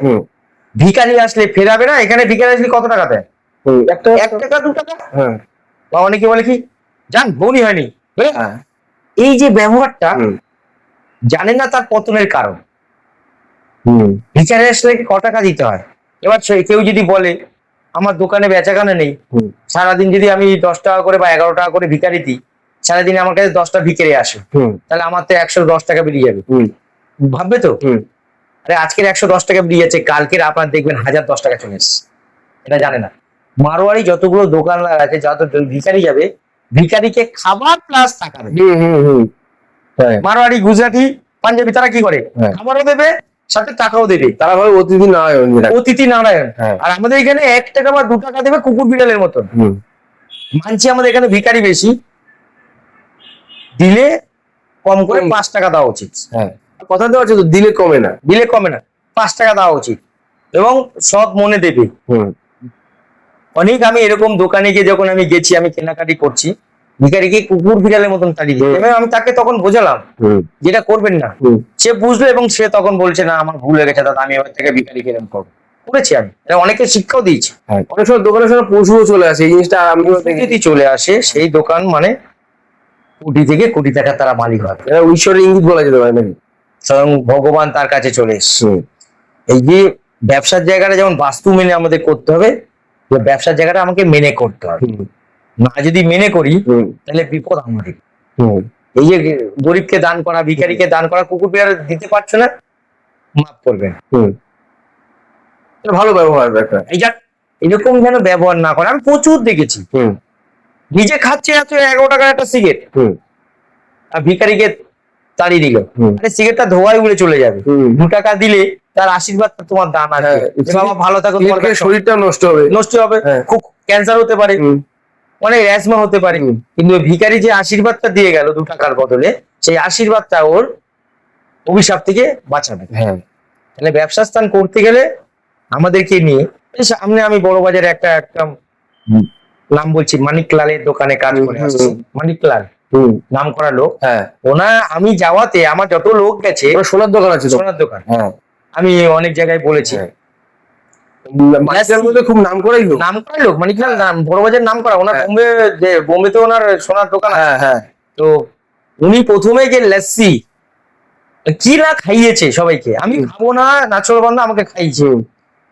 ভিখারি আসলে ফেরাবে না, এখানে ভিখারি আসলে কত টাকা দেয়, 1 টাকা 2 টাকা, বা অনেকে বলে কি জান বউনি হয়নি, এই যে ব্যবহারটা জানে না তার পতনের কারণ। ভিখারি আসলে ক টাকা দিতে হয়। এবার কেউ যদি বলে আমার দোকানে বেচাকেনা নেই, সারাদিন যদি আমি 10 টাকা করে বা 11 টাকা করে ভিখারি দিই, সারাদিন আমার কাছে 10টা ভিখারি আসে, তাহলে আমার তো 110 টাকা বেরিয়ে যাবে, ভাববে তো। আরে আজকের 110 টাকা বেরিয়ে যাচ্ছে, কালকের আপনার দেখবেন 1010 টাকা চলে এসছে, এটা জানে না। মারওয়াড়ি যতগুলো দোকানদার আছে, যত ভিখারি যাবে, ভিখারিকে খাবার প্লাস টাকা দেবে। মারওয়াড়ি, গুজরাটি, পাঞ্জাবি তারা কি করে, খাবারও দেবে সাথে টাকাও দেবে, তারা ভাবে অতিথি নারায়ণ। অতিথি নারায়ণ। আর আমাদের এখানে 1 টাকা বা 2 টাকা দেবে কুকুর বিড়ালের মতন। মানছি আমাদের এখানে ভিখারি বেশি, দিলে কম করে 5 টাকা দেওয়া উচিত। কথা দেওয়া আছে তো, দিলে কমে না, 5 টাকা দেওয়া উচিত, এবং সৎ মনে দেবে। অনেক আমি এরকম দোকানে গিয়ে যখন আমি গেছি, আমি কেনাকাটি করছি, ভিখারিকে কুকুর বিড়ালের মতন তাড়িয়ে দিচ্ছে, এবং আমি তাকে তখন বোঝালাম যেটা করবেন না। সে বুঝলো এবং সে তখন বলছে না আমার ভুল হয়ে গেছে দাদা, আমি এবার থেকে ভিখারি কেরম করবো, করেছি আমি। অনেকে শিক্ষাও দিয়েছি। অনেক সময় দোকানের সময় পশুও চলে আসে, এই জিনিসটা আমি চলে আসে, সেই দোকান মানে কোটি থেকে কোটি টাকা তারা মালিক হয়। এটা ঈশ্বরের ইঙ্গিত বলা যেতে পারে নাকি, স্বয়ং ভগবান তার কাছে চলে এসছে। এই যে ব্যবসার জায়গাটা যেমন বাস্তু মেনে আমাদের করতে হবে, ব্যবসার জায়গাটা আমাকে মেনে করতে হবে। না যদি মেনে করি হুম, তাহলে বিপদ আমাদের। হুম, এই যে গরিবকে দান করা, ভিখারিকে দান করা, কুকুর বিড়াল দিতে পারছো না, মাফ করবেন। হুম। এটা ভালো ব্যবহার একটা। এইটা এরকম যেন ব্যবহার না করে। আমি প্রচুর দেখেছি, হুম, নিজে খাচ্ছে এত 11 টাকার একটা সিগারেট, হুম, আর ভিখারিকে তাড়িয়ে দিল। হুম, আরে সিগারেটটা ধোয়াই উড়ে চলে যাবে, হুম। 2 টাকা দিলে তার আশীর্বাদ তোমার দান আছে। হ্যাঁ, যে বাবা ভালো থাকো, তোমার সিগারেট খেয়ে কাছে শরীরটা নষ্ট হবে। নষ্ট হবে, হ্যাঁ। খুব ক্যান্সার হতে পারে, হুম, অনেক অ্যাজমা হতে পারে। হুম। কিন্তু ওই ভিখারি যে আশীর্বাদটা দিয়ে গেল 2 টাকার বদলে, সেই আশীর্বাদটা ওর অভিশাপ থেকে বাঁচাবে। হ্যাঁ, তাহলে ব্যবসা স্থান করতে গেলে আমাদেরকে নিয়ে, এই সামনে আমি বড় বাজারে একটা হুম। নাম বলছি, মানিক লালের দোকানে কাজ করে হুম, আসছি। হুম। মানিক লাল হুম, নাম করা লোক। হ্যাঁ। আমি যাওয়াতে আমার যত লোক গেছে, ওর সোনার দোকান আছে তো? সোনার দোকান হ্যাঁ, আমি অনেক জায়গায় বলেছি। হ্যাঁ। মানিকলাল মধ্যে খুব নাম করাই লোক। নাম করা লোক মানিক লাল, নাম বড় বাজার নাম করা। ওনার হ্যাঁ। বোম্বেতে ওনার সোনার দোকান আছে। হ্যাঁ, হ্যাঁ। তো উনি প্রথমে যে লস্যি কি না খাইয়েছে সবাইকে, আমি হুম। খাবো না, নাচর বান্ধব আমাকে খাইয়েছে। হুম,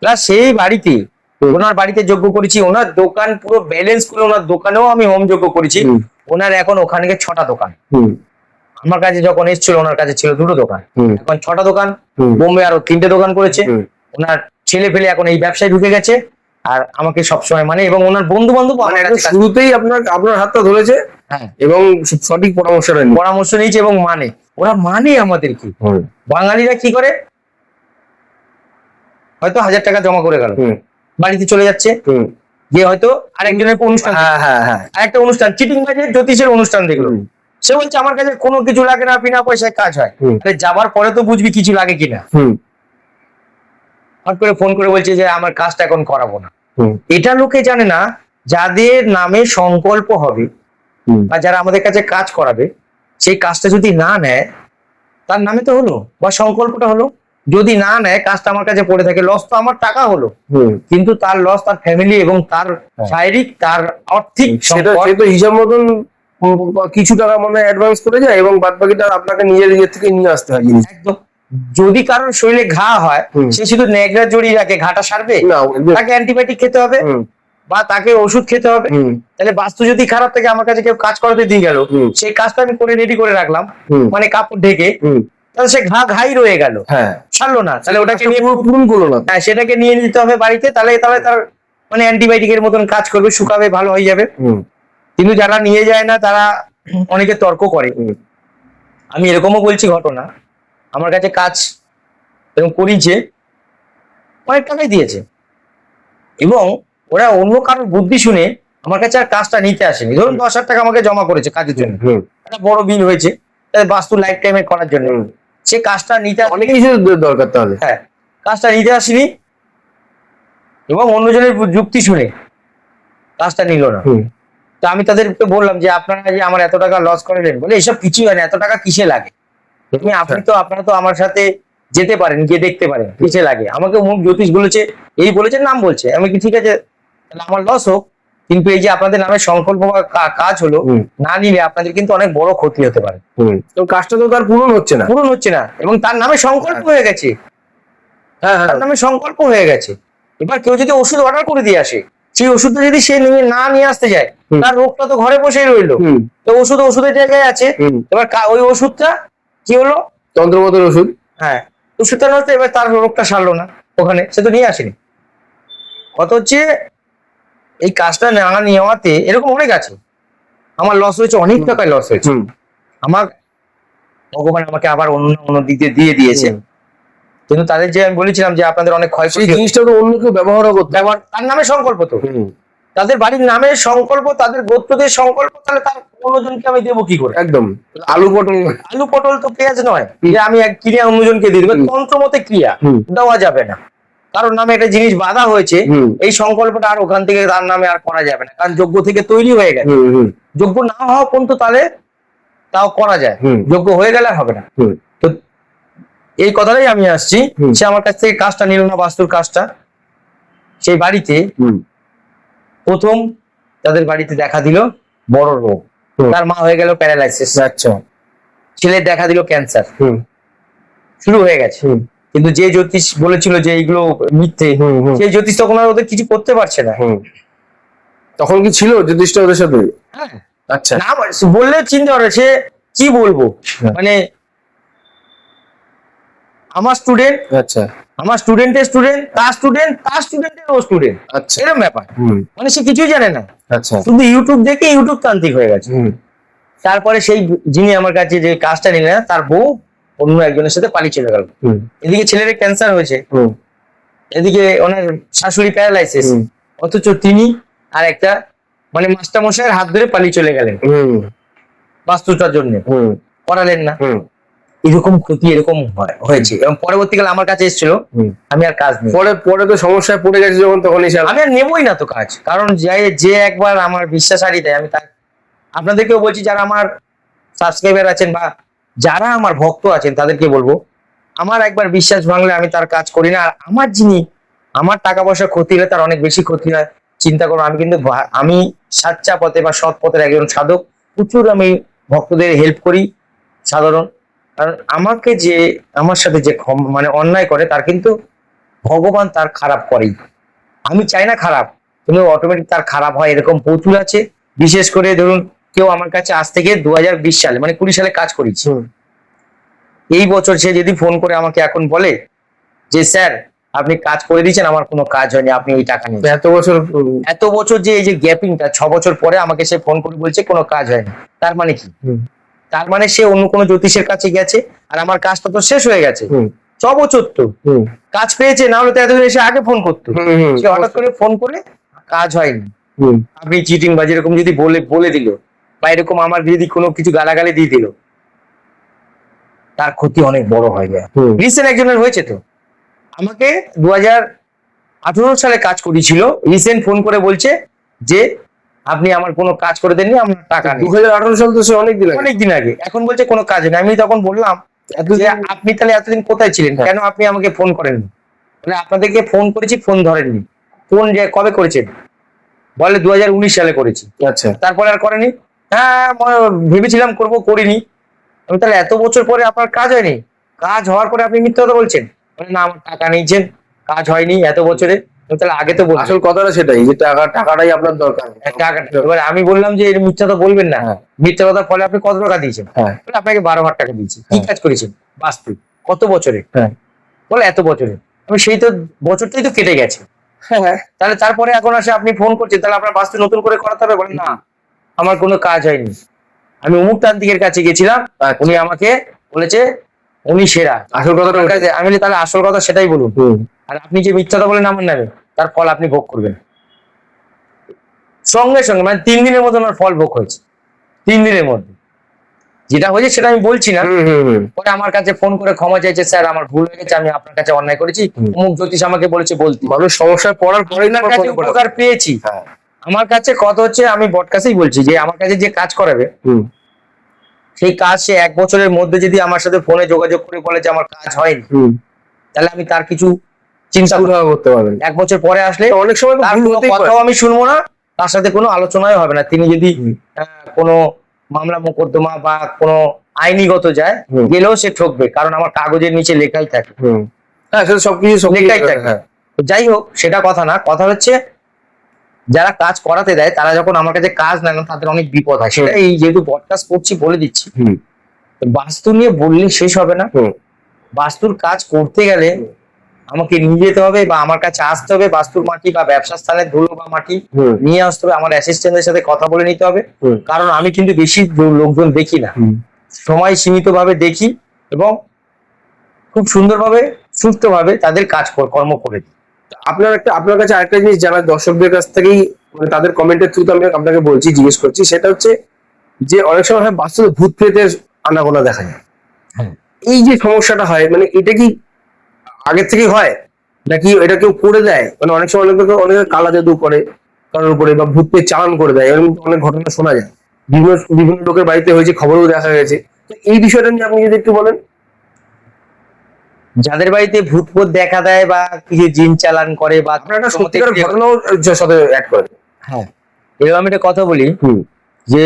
প্লাস সেই বাড়িতে, হুম। ওনার বাড়িতে যজ্ঞ করেছি, ওনার দোকান পুরো ব্যালেন্স করে ওনার দোকানেও আমি হোম যজ্ঞ করেছি। হুম। ওনার এখন ওখানে 6টা দোকান। হুম, আমার কাছে যখন এসেছিল ওনার কাছে ছিল 2টো দোকান, হুম, এখন 6টা দোকান। হুম। বোম্বে আরো 3টে দোকান করেছে। হুম। ওনার ছেলে ফেলে এখন এই ব্যবসায় ঢুকে গেছে, আর আমাকে সবসময় মানে, এবং ওনার বন্ধু বান্ধব মানে আমার একদম কাছে শুরুতেই আপনার হাতটা ধরেছে হ্যাঁ এবং সঠিক পরামর্শটা নিয়ে। পরামর্শ নিয়েছে এবং ওরা আমাদের কি। হুম, বাঙালিরা কি করে, হয়তো 1000 টাকা জমা করে গেল, হুম, বাড়িতে চলে যাচ্ছে, হুম। গিয়ে হয়তো আরেকজনের অনুষ্ঠান, হ্যাঁ, হ্যাঁ, হ্যাঁ। আরেকটা অনুষ্ঠান, চিটিং বাজে জ্যোতিষের অনুষ্ঠান দেখলো, হুম, সে বলছে আমার কাছে কোনো কিছু লাগে না, বিনা পয়সায় কাজ হয়। হুম। আরে যাবার পরে তো বুঝবি কিছু লাগে কিনা। হুম, হট করে ফোন করে বলছে যে আমার কাজটা এখন করাবো না। হুম, এটা লোকে জানে না, যাদের নামে সংকল্প হবে হুম। বা যারা আমাদের কাছে কাজ করাবে, সেই কাজটা যদি না নেয়, তার নামে তো হলো বা সংকল্পটা হলো। যদি না নেয়, কাজটা আমার কাছে পড়ে থাকে, লস তো আমার টাকা হলো, হুম। কিন্তু তার লস তার ফ্যামিলি এবং তার হ্যাঁ। শারীরিক, তার আর্থিক সেটা সংকট। সে তো হিসাব মতন কিছু টাকা মনে অ্যাডভান্স করে যায় এবং বাদ বাকিটা আপনাকে নিজের থেকে নিয়ে আসতে হয় জিনিস। একদম। যদি কারোর শরীরে ঘা হয়, হুম। সে শুধু ন্যাগড়া জড়িয়ে রাখে, ঘাটা সারবে? না, তাকে অ্যান্টিবায়োটিক খেতে হবে হুম, বা তাকে ওষুধ খেতে হবে। হুম, তাহলে বাস্তু যদি খারাপ থাকে, আমার কাছে কেউ কাজ করাতে দিয়ে গেল, হুম। সেই কাজটা আমি করে রেডি করে রাখলাম, হুম, মানে কাপড় ঢেকে, হুম। তাহলে সে ঘাই রয়ে গেল, হ্যাঁ, ছাড়লো না, তাহলে ওটাকে নিয়ে পূরণ করলো না। হ্যাঁ, সেটাকে নিয়ে নিতে হবে বাড়িতে, তাহলে তার মানে অ্যান্টিবায়োটিকের মতন কাজ করবে, শুকাবে, ভালো হয়ে যাবে। হুম, কিন্তু যারা নিয়ে যায় না, তারা অনেকে তর্ক করে। হুম, আমি এরকমও বলছি ঘটনা, আমার কাছে কাজ এরকম করিয়েছে, অনেক টাকাই দিয়েছে, এবং ওরা অন্য কারোর বুদ্ধি শুনে আমার কাছে আর কাজটা নিতে আসেনি। ধরুন 10,000 টাকা আমাকে জমা করেছে কাজের জন্য, হুম, একটা বড় বিল হয়েছে বাস্তু লাইফ টাইমে করার জন্য, হুম। সে কাজটা নিতে অনেক আসেনি। কিছু দরকার তাহলে। হ্যাঁ, কাজটা নিতে আসেনি এবং অন্যজনের যুক্তি শুনে কাজটা নিল না। হুম, তো আমি তাদেরকে বললাম যে আপনারা যে আমার এত টাকা লস করালেন, বলে এসব কিছুই হয় না, এত টাকা কিসে লাগে, আপনারা তো আমার সাথে যেতে পারেন, গিয়ে দেখতে পারেন, কিসে লাগে। আমাকে মুখ জ্যোতিষ বলেছে, এই বলেছে, নাম বলছে, আমি কি ঠিক আছে, তাহলে আমার লস হোক, কিন্তু এই যে আপনাদের নামে সংকল্প বা কাজ হলো, হুম, না নিলে আপনাদের কিন্তু অনেক বড় ক্ষতি হতে পারে। হুম। তো কাজটা তো তার পূরণ হচ্ছে না। পূরণ হচ্ছে না, এবং তার নামে সংকল্প হয়ে গেছে, হ্যাঁ, হ্যাঁ। তার নামে সংকল্প হয়ে গেছে। এবার কেউ যদি ওষুধ অর্ডার করে দিয়ে আসে, সেই ওষুধটা যদি সে নিয়ে আসতে যায়, হুম। তার রোগটা তো ঘরে বসেই রইলো। হুম, তো ওষুধের জায়গায় আছে, হুম। এবার ওই ওষুধটা কি হলো, তন্ত্রমতের ওষুধ। হ্যাঁ, ওষুধটা নষ্ট, এবার তার রোগটা সারলো না, ওখানে সে তো নিয়ে আসেনি। কত হচ্ছে এই কাজটা না নেওয়াতে, এরকম অনেক আছে। আমার লস হয়েছে, অনেক টাকায় লস হয়েছে। হুম, আমার ভগবান আমাকে আবার অন্য দিক দিয়ে দিয়েছে, হুম। কিন্তু তাদের যে আমি বলেছিলাম যে আপনাদের অনেক সেই ক্ষয়ক্ষতি জিনিসটা তো অন্য কেউ ব্যবহারও করতে। ব্যবহার, তার নামে সংকল্প তো, হুম, তাদের বাড়ির নামে সংকল্প, তাদের গোত্রদের সংকল্প, তাহলে তার অন্যজনকে আমি দেবো কি করে? একদম। আলু পটল। আলু পটল তো পেঁয়াজ নয় হুম। যে আমি এক ক্রিয়া অন্যজনকে দিয়ে দেবো, হুম। তন্ত্রমতে ক্রিয়া হুম, দেওয়া যাবে না। কারোর নামে একটা জিনিস বাধা হয়েছে, হুম, এই সংকল্পটা আর ওখান থেকে তার নামে আর করা যাবে না, কারণ যজ্ঞ থেকে তৈরি হয়ে গেছে। হুম, হুম, যোগ্য না হওয়া পর্যন্ত তাহলে তাও করা যায়, হুম। যোগ্য হয়ে গেলে আর হবে না। হুম, তো এই কথাটাই আমি আসছি, হুম। সে আমার কাছ থেকে কাজটা নিল না, বাস্তুর কাজটা। সেই বাড়িতে হুম, প্রথম তাদের বাড়িতে দেখা দিল বড় রোগ, হুম। তার মা হয়ে গেল প্যারালাইসিস, আচ্ছা। ছেলের দেখা দিল ক্যান্সার, হুম, শুরু হয়ে গেছে। হুম, কিন্তু যে জ্যোতিষ বলেছিল যে এইগুলো মিথ্যে, হুম, হুম, সেই জ্যোতিষ তখন আর ওদের কিছু করতে পারছে না। হুম। তখন কি ছিল জ্যোতিষটা ওদের সাথে? হ্যাঁ, আচ্ছা না বললে চিন্তা করে সে কি বলবো, হ্যাঁ। মানে আমার স্টুডেন্ট, আচ্ছা আমার স্টুডেন্টের স্টুডেন্ট, তার স্টুডেন্ট, তার স্টুডেন্টের ও স্টুডেন্ট, আচ্ছা এরকম ব্যাপার। হুম মানে সে কিছুই জানে না, আচ্ছা শুধু ইউটিউব দেখে ইউটিউব তান্ত্রিক হয়ে গেছে। হুম তারপরে সেই যিনি আমার কাছে যে কাজটা নিলেন তার বউ অন্য একজনের সাথে পালিয়ে চলে গেল। হুম এদিকে ছেলের ক্যান্সার হয়েছে, হুম এদিকে ওনার শাশুড়ি প্যারালাইসিস, হুম। অথচ তিনি আর একটা মানে মাস্টার মশাইয়ের হাত ধরে পালিয়ে চলে গেলেন হুম বাস্তুটার জন্য, হুম করালেন না। হুম এরকম ক্ষতি এরকম হয়েছে এবং পরবর্তীকালে আমার কাছে এসেছিল, হুম। আমি আর কাজ নেই, পরে পরে তো সমস্যায় পড়ে গেছে যখন, তখন এসে আমি আর নেবই না তো কাজ। কারণ যে একবার আমার বিশ্বাস হারিয়ে দেয়, আমি তার আপনাদেরকেও বলছি, যারা আমার সাবস্ক্রাইবার আছেন বা যারা আমার ভক্ত আছেন তাদেরকে বলবো, আমার একবার বিশ্বাস ভাঙলে আমি তার কাজ করি না। আর আমার যিনি আমার টাকা পয়সা ক্ষতি হলে তার অনেক বেশি ক্ষতি হয়, চিন্তা করো। আমি কিন্তু আমি সাচ্চা পথে বা সৎ পথের একজন সাধক, প্রচুর আমি ভক্তদের হেল্প করি সাধারণ। কারণ আমাকে যে আমার সাথে যে মানে অন্যায় করে তার কিন্তু ভগবান তার খারাপ করেই, আমি চাই না খারাপ, কিন্তু অটোমেটিক তার খারাপ হয়, এরকম প্রচুর আছে। বিশেষ করে ধরুন কেউ আমার কাছে আজ থেকে 2020 সালে মানে 20 সালে কাজ করেছি, হুম। এই বছর সে যদি ফোন করে আমাকে এখন বলে যে স্যার আপনি কাজ করে দিয়েছেন, আমার কোনো কাজ হয়নি, আপনি এই টাকা নিন। এত বছর এত বছর যে এই যে গ্যাপিংটা 6 বছর পরে আমাকে সে ফোন করে বলছে কোনো কাজ হয়নি, তার মানে কি? হুম। তার মানে সে অন্য কোনো জ্যোতিষের কাছে গেছে আর আমার কাজটা তো শেষ হয়ে গেছে। হুম 6 বছর তো হুম কাজ পেয়েছে, না হলে তো এতদিন এসে আগে ফোন করতো। হুম হুম সে হঠাৎ করে ফোন করে কাজ হয়নি, হুম আপনি চিটিং বা যেরকম যদি বলে দিল বা এরকম আমার যদি কোনো কিছু গালাগালি দিয়ে দিল, তার ক্ষতি অনেক বড় হয়ে যায়। হুম রিসেন্ট একজনের হয়েছে তো, আমাকে 2018 সালে কাজ করেছিল, রিসেন্ট ফোন করে বলছে যে আপনি আমার কোনো কাজ করে দেননি, আমার টাকা নেই। 2018 সাল তো সে অনেক দিন আগে। অনেকদিন আগে, এখন বলছে কোনো কাজ নেই। আমি তখন বললাম যে আপনি তাহলে এতদিন কোথায় ছিলেন, হ্যাঁ। কেন আপনি আমাকে ফোন করেননি? মানে আপনাদেরকে ফোন করেছি, ফোন ধরেননি। ফোন যে কবে করেছেন? বলে 2019 সালে করেছি। আচ্ছা তারপরে আর করেনি। হ্যাঁ ভেবেছিলাম করবো, করিনি। আমি তাহলে এত বছর পরে আপনার কাজ হয়নি, কাজ হওয়ার পরে আপনি মিথ্যা কথা বলছেন? বলে না আমার টাকা নিয়েছেন, কাজ হয়নি এত বছরে। আমি তাহলে আগে তো বলছেন আসল কথাটা সেটাই, যে টাকাটাই আপনার দরকার। এবার আমি বললাম যে এর মিথ্যা তো বলবেন না, হ্যাঁ। মিথ্যা কথা ফলে আপনি কত টাকা দিয়েছেন? হ্যাঁ বলে আপনাকে 12,000 টাকা দিয়েছি। কি হ্যাঁ। কাজ করেছেন? বাস্তু। কত বছরে? হ্যাঁ বলে এত বছরে। আমি সেই তো বছরটাই তো কেটে গেছে, হ্যাঁ তাহলে তারপরে এখন আসে আপনি ফোন করছেন, তাহলে আপনার বাস্তু নতুন করে করাতে হবে? বলেন না আমার কোনো কাজ হয়নি, আমি অমুক তান্ত্রিকের কাছে গেছিলাম, আচ্ছা। উনি আমাকে বলেছে উনি সেরা। আসল কথাটা ওনার কাছে- আমি বলি তাহলে আসল কথা সেটাই বলুন, হুম আর আপনি যে মিথ্যাটা বলেন আমার নামে, তার ফল আপনি ভোগ করবেন সঙ্গে সঙ্গে। মানে 3 দিনের মধ্যে আমার ফল ভোগ হয়েছে, 3 দিনের মধ্যে। যেটা হয়েছে সেটা আমি বলছি না। হুম হুম হুম পরে আমার কাছে ফোন করে ক্ষমা চাইছে, স্যার আমার ভুল হয়ে গেছে, আমি আপনার কাছে অন্যায় করেছি, হুম। অমুক জ্যোতিষ আমাকে বলেছে বলতে। মানুষ সমস্যায় পড়ার পরেই আপনার কাছে উপকার পেয়েছি। হ্যাঁ আমার কাছে কথা হচ্ছে, আমি বটকাছেই বলছি যে আমার কাছে যে কাজ করাবে, হুম সেই কাজ সে 1 বছরের মধ্যে যদি আমার সাথে ফোনে যোগাযোগ করে বলে যে আমার কাজ হয়নি, হুম তাহলে আমি তার কিছু চিন্তা করব। সুরাহা করতে পারবেন। 1 বছর পরে আসলে অনেক সময় তো তার ভুল কোনো হতেই পারে। কথাও আমি শুনবো না, তার সাথে কোনো আলোচনাই হবে না। তিনি যদি হুম। কোনো মামলা মোকদ্দমা বা কোনো আইনিগত যায়, হুম। গেলেও সে ঠকবে, কারণ আমার কাগজের নিচে লেখাই থাকে, হুম হ্যাঁ সেটা সবকিছু লেখাই থাকে। হ্যাঁ তো যাই হোক, সেটা কথা না, কথা হচ্ছে যারা কাজ করাতে দেয় তারা যখন আমার কাছে কাজ নেয় না, তাদের অনেক বিপদ হয়। সেটা এই যেহেতু পডকাস্ট করছি বলে দিচ্ছি। হুম তো বাস্তু নিয়ে বললে শেষ হবে না। হুম বাস্তুর কাজ করতে গেলে আমাকে নিয়ে যেতে হবে বা আমার কাছে আসতে হবে, বাস্তুর মাটি বা ব্যবসা স্থানের ধুলো বা মাটি হুম নিয়ে আসতে হবে, আমার অ্যাসিস্ট্যান্টের সাথে কথা বলে নিতে হবে। হুম কারণ আমি কিন্তু বেশি লোকজন দেখি না, হুম সময় সীমিত ভাবে দেখি এবং খুব সুন্দরভাবে সুস্থভাবে তাদের কর্ম করে দিই। আপনার কাছে আরেকটা জিনিস জানার, দর্শকদের কাছ থেকেই মানে তাদের কমেন্টের থ্রুতে আমি আপনাকে বলছি, জিজ্ঞেস করছি, সেটা হচ্ছে যে অনেক সময় হয় বাস্তবে ভূত প্রেতের আনাগোনা দেখা যায়। হ্যাঁ। এই যে সমস্যাটা হয়, মানে এটা কি আগের থেকে হয় নাকি এটা কেউ করে দেয়? মানে অনেক সময় অনেকে কালা জাদু করে কারোর উপরে, বা ভূত পেয়ে চালান করে দেয়, এরকম অনেক ঘটনা শোনা যায়। বিভিন্ন বিভিন্ন লোকের বাড়িতে হয়েছে, খবরেও দেখা গেছে। তো এই বিষয়টা নিয়ে আপনি যদি একটু বলেন। যাদের বাড়িতে ভূতপোত দেখা দেয় বা কিছু জিন চালান করে বা আপনার একটা সত্যিকার ঘটনাও সাথে অ্যাড করে। হ্যাঁ, এরকম আমি একটা কথা বলি হুম যে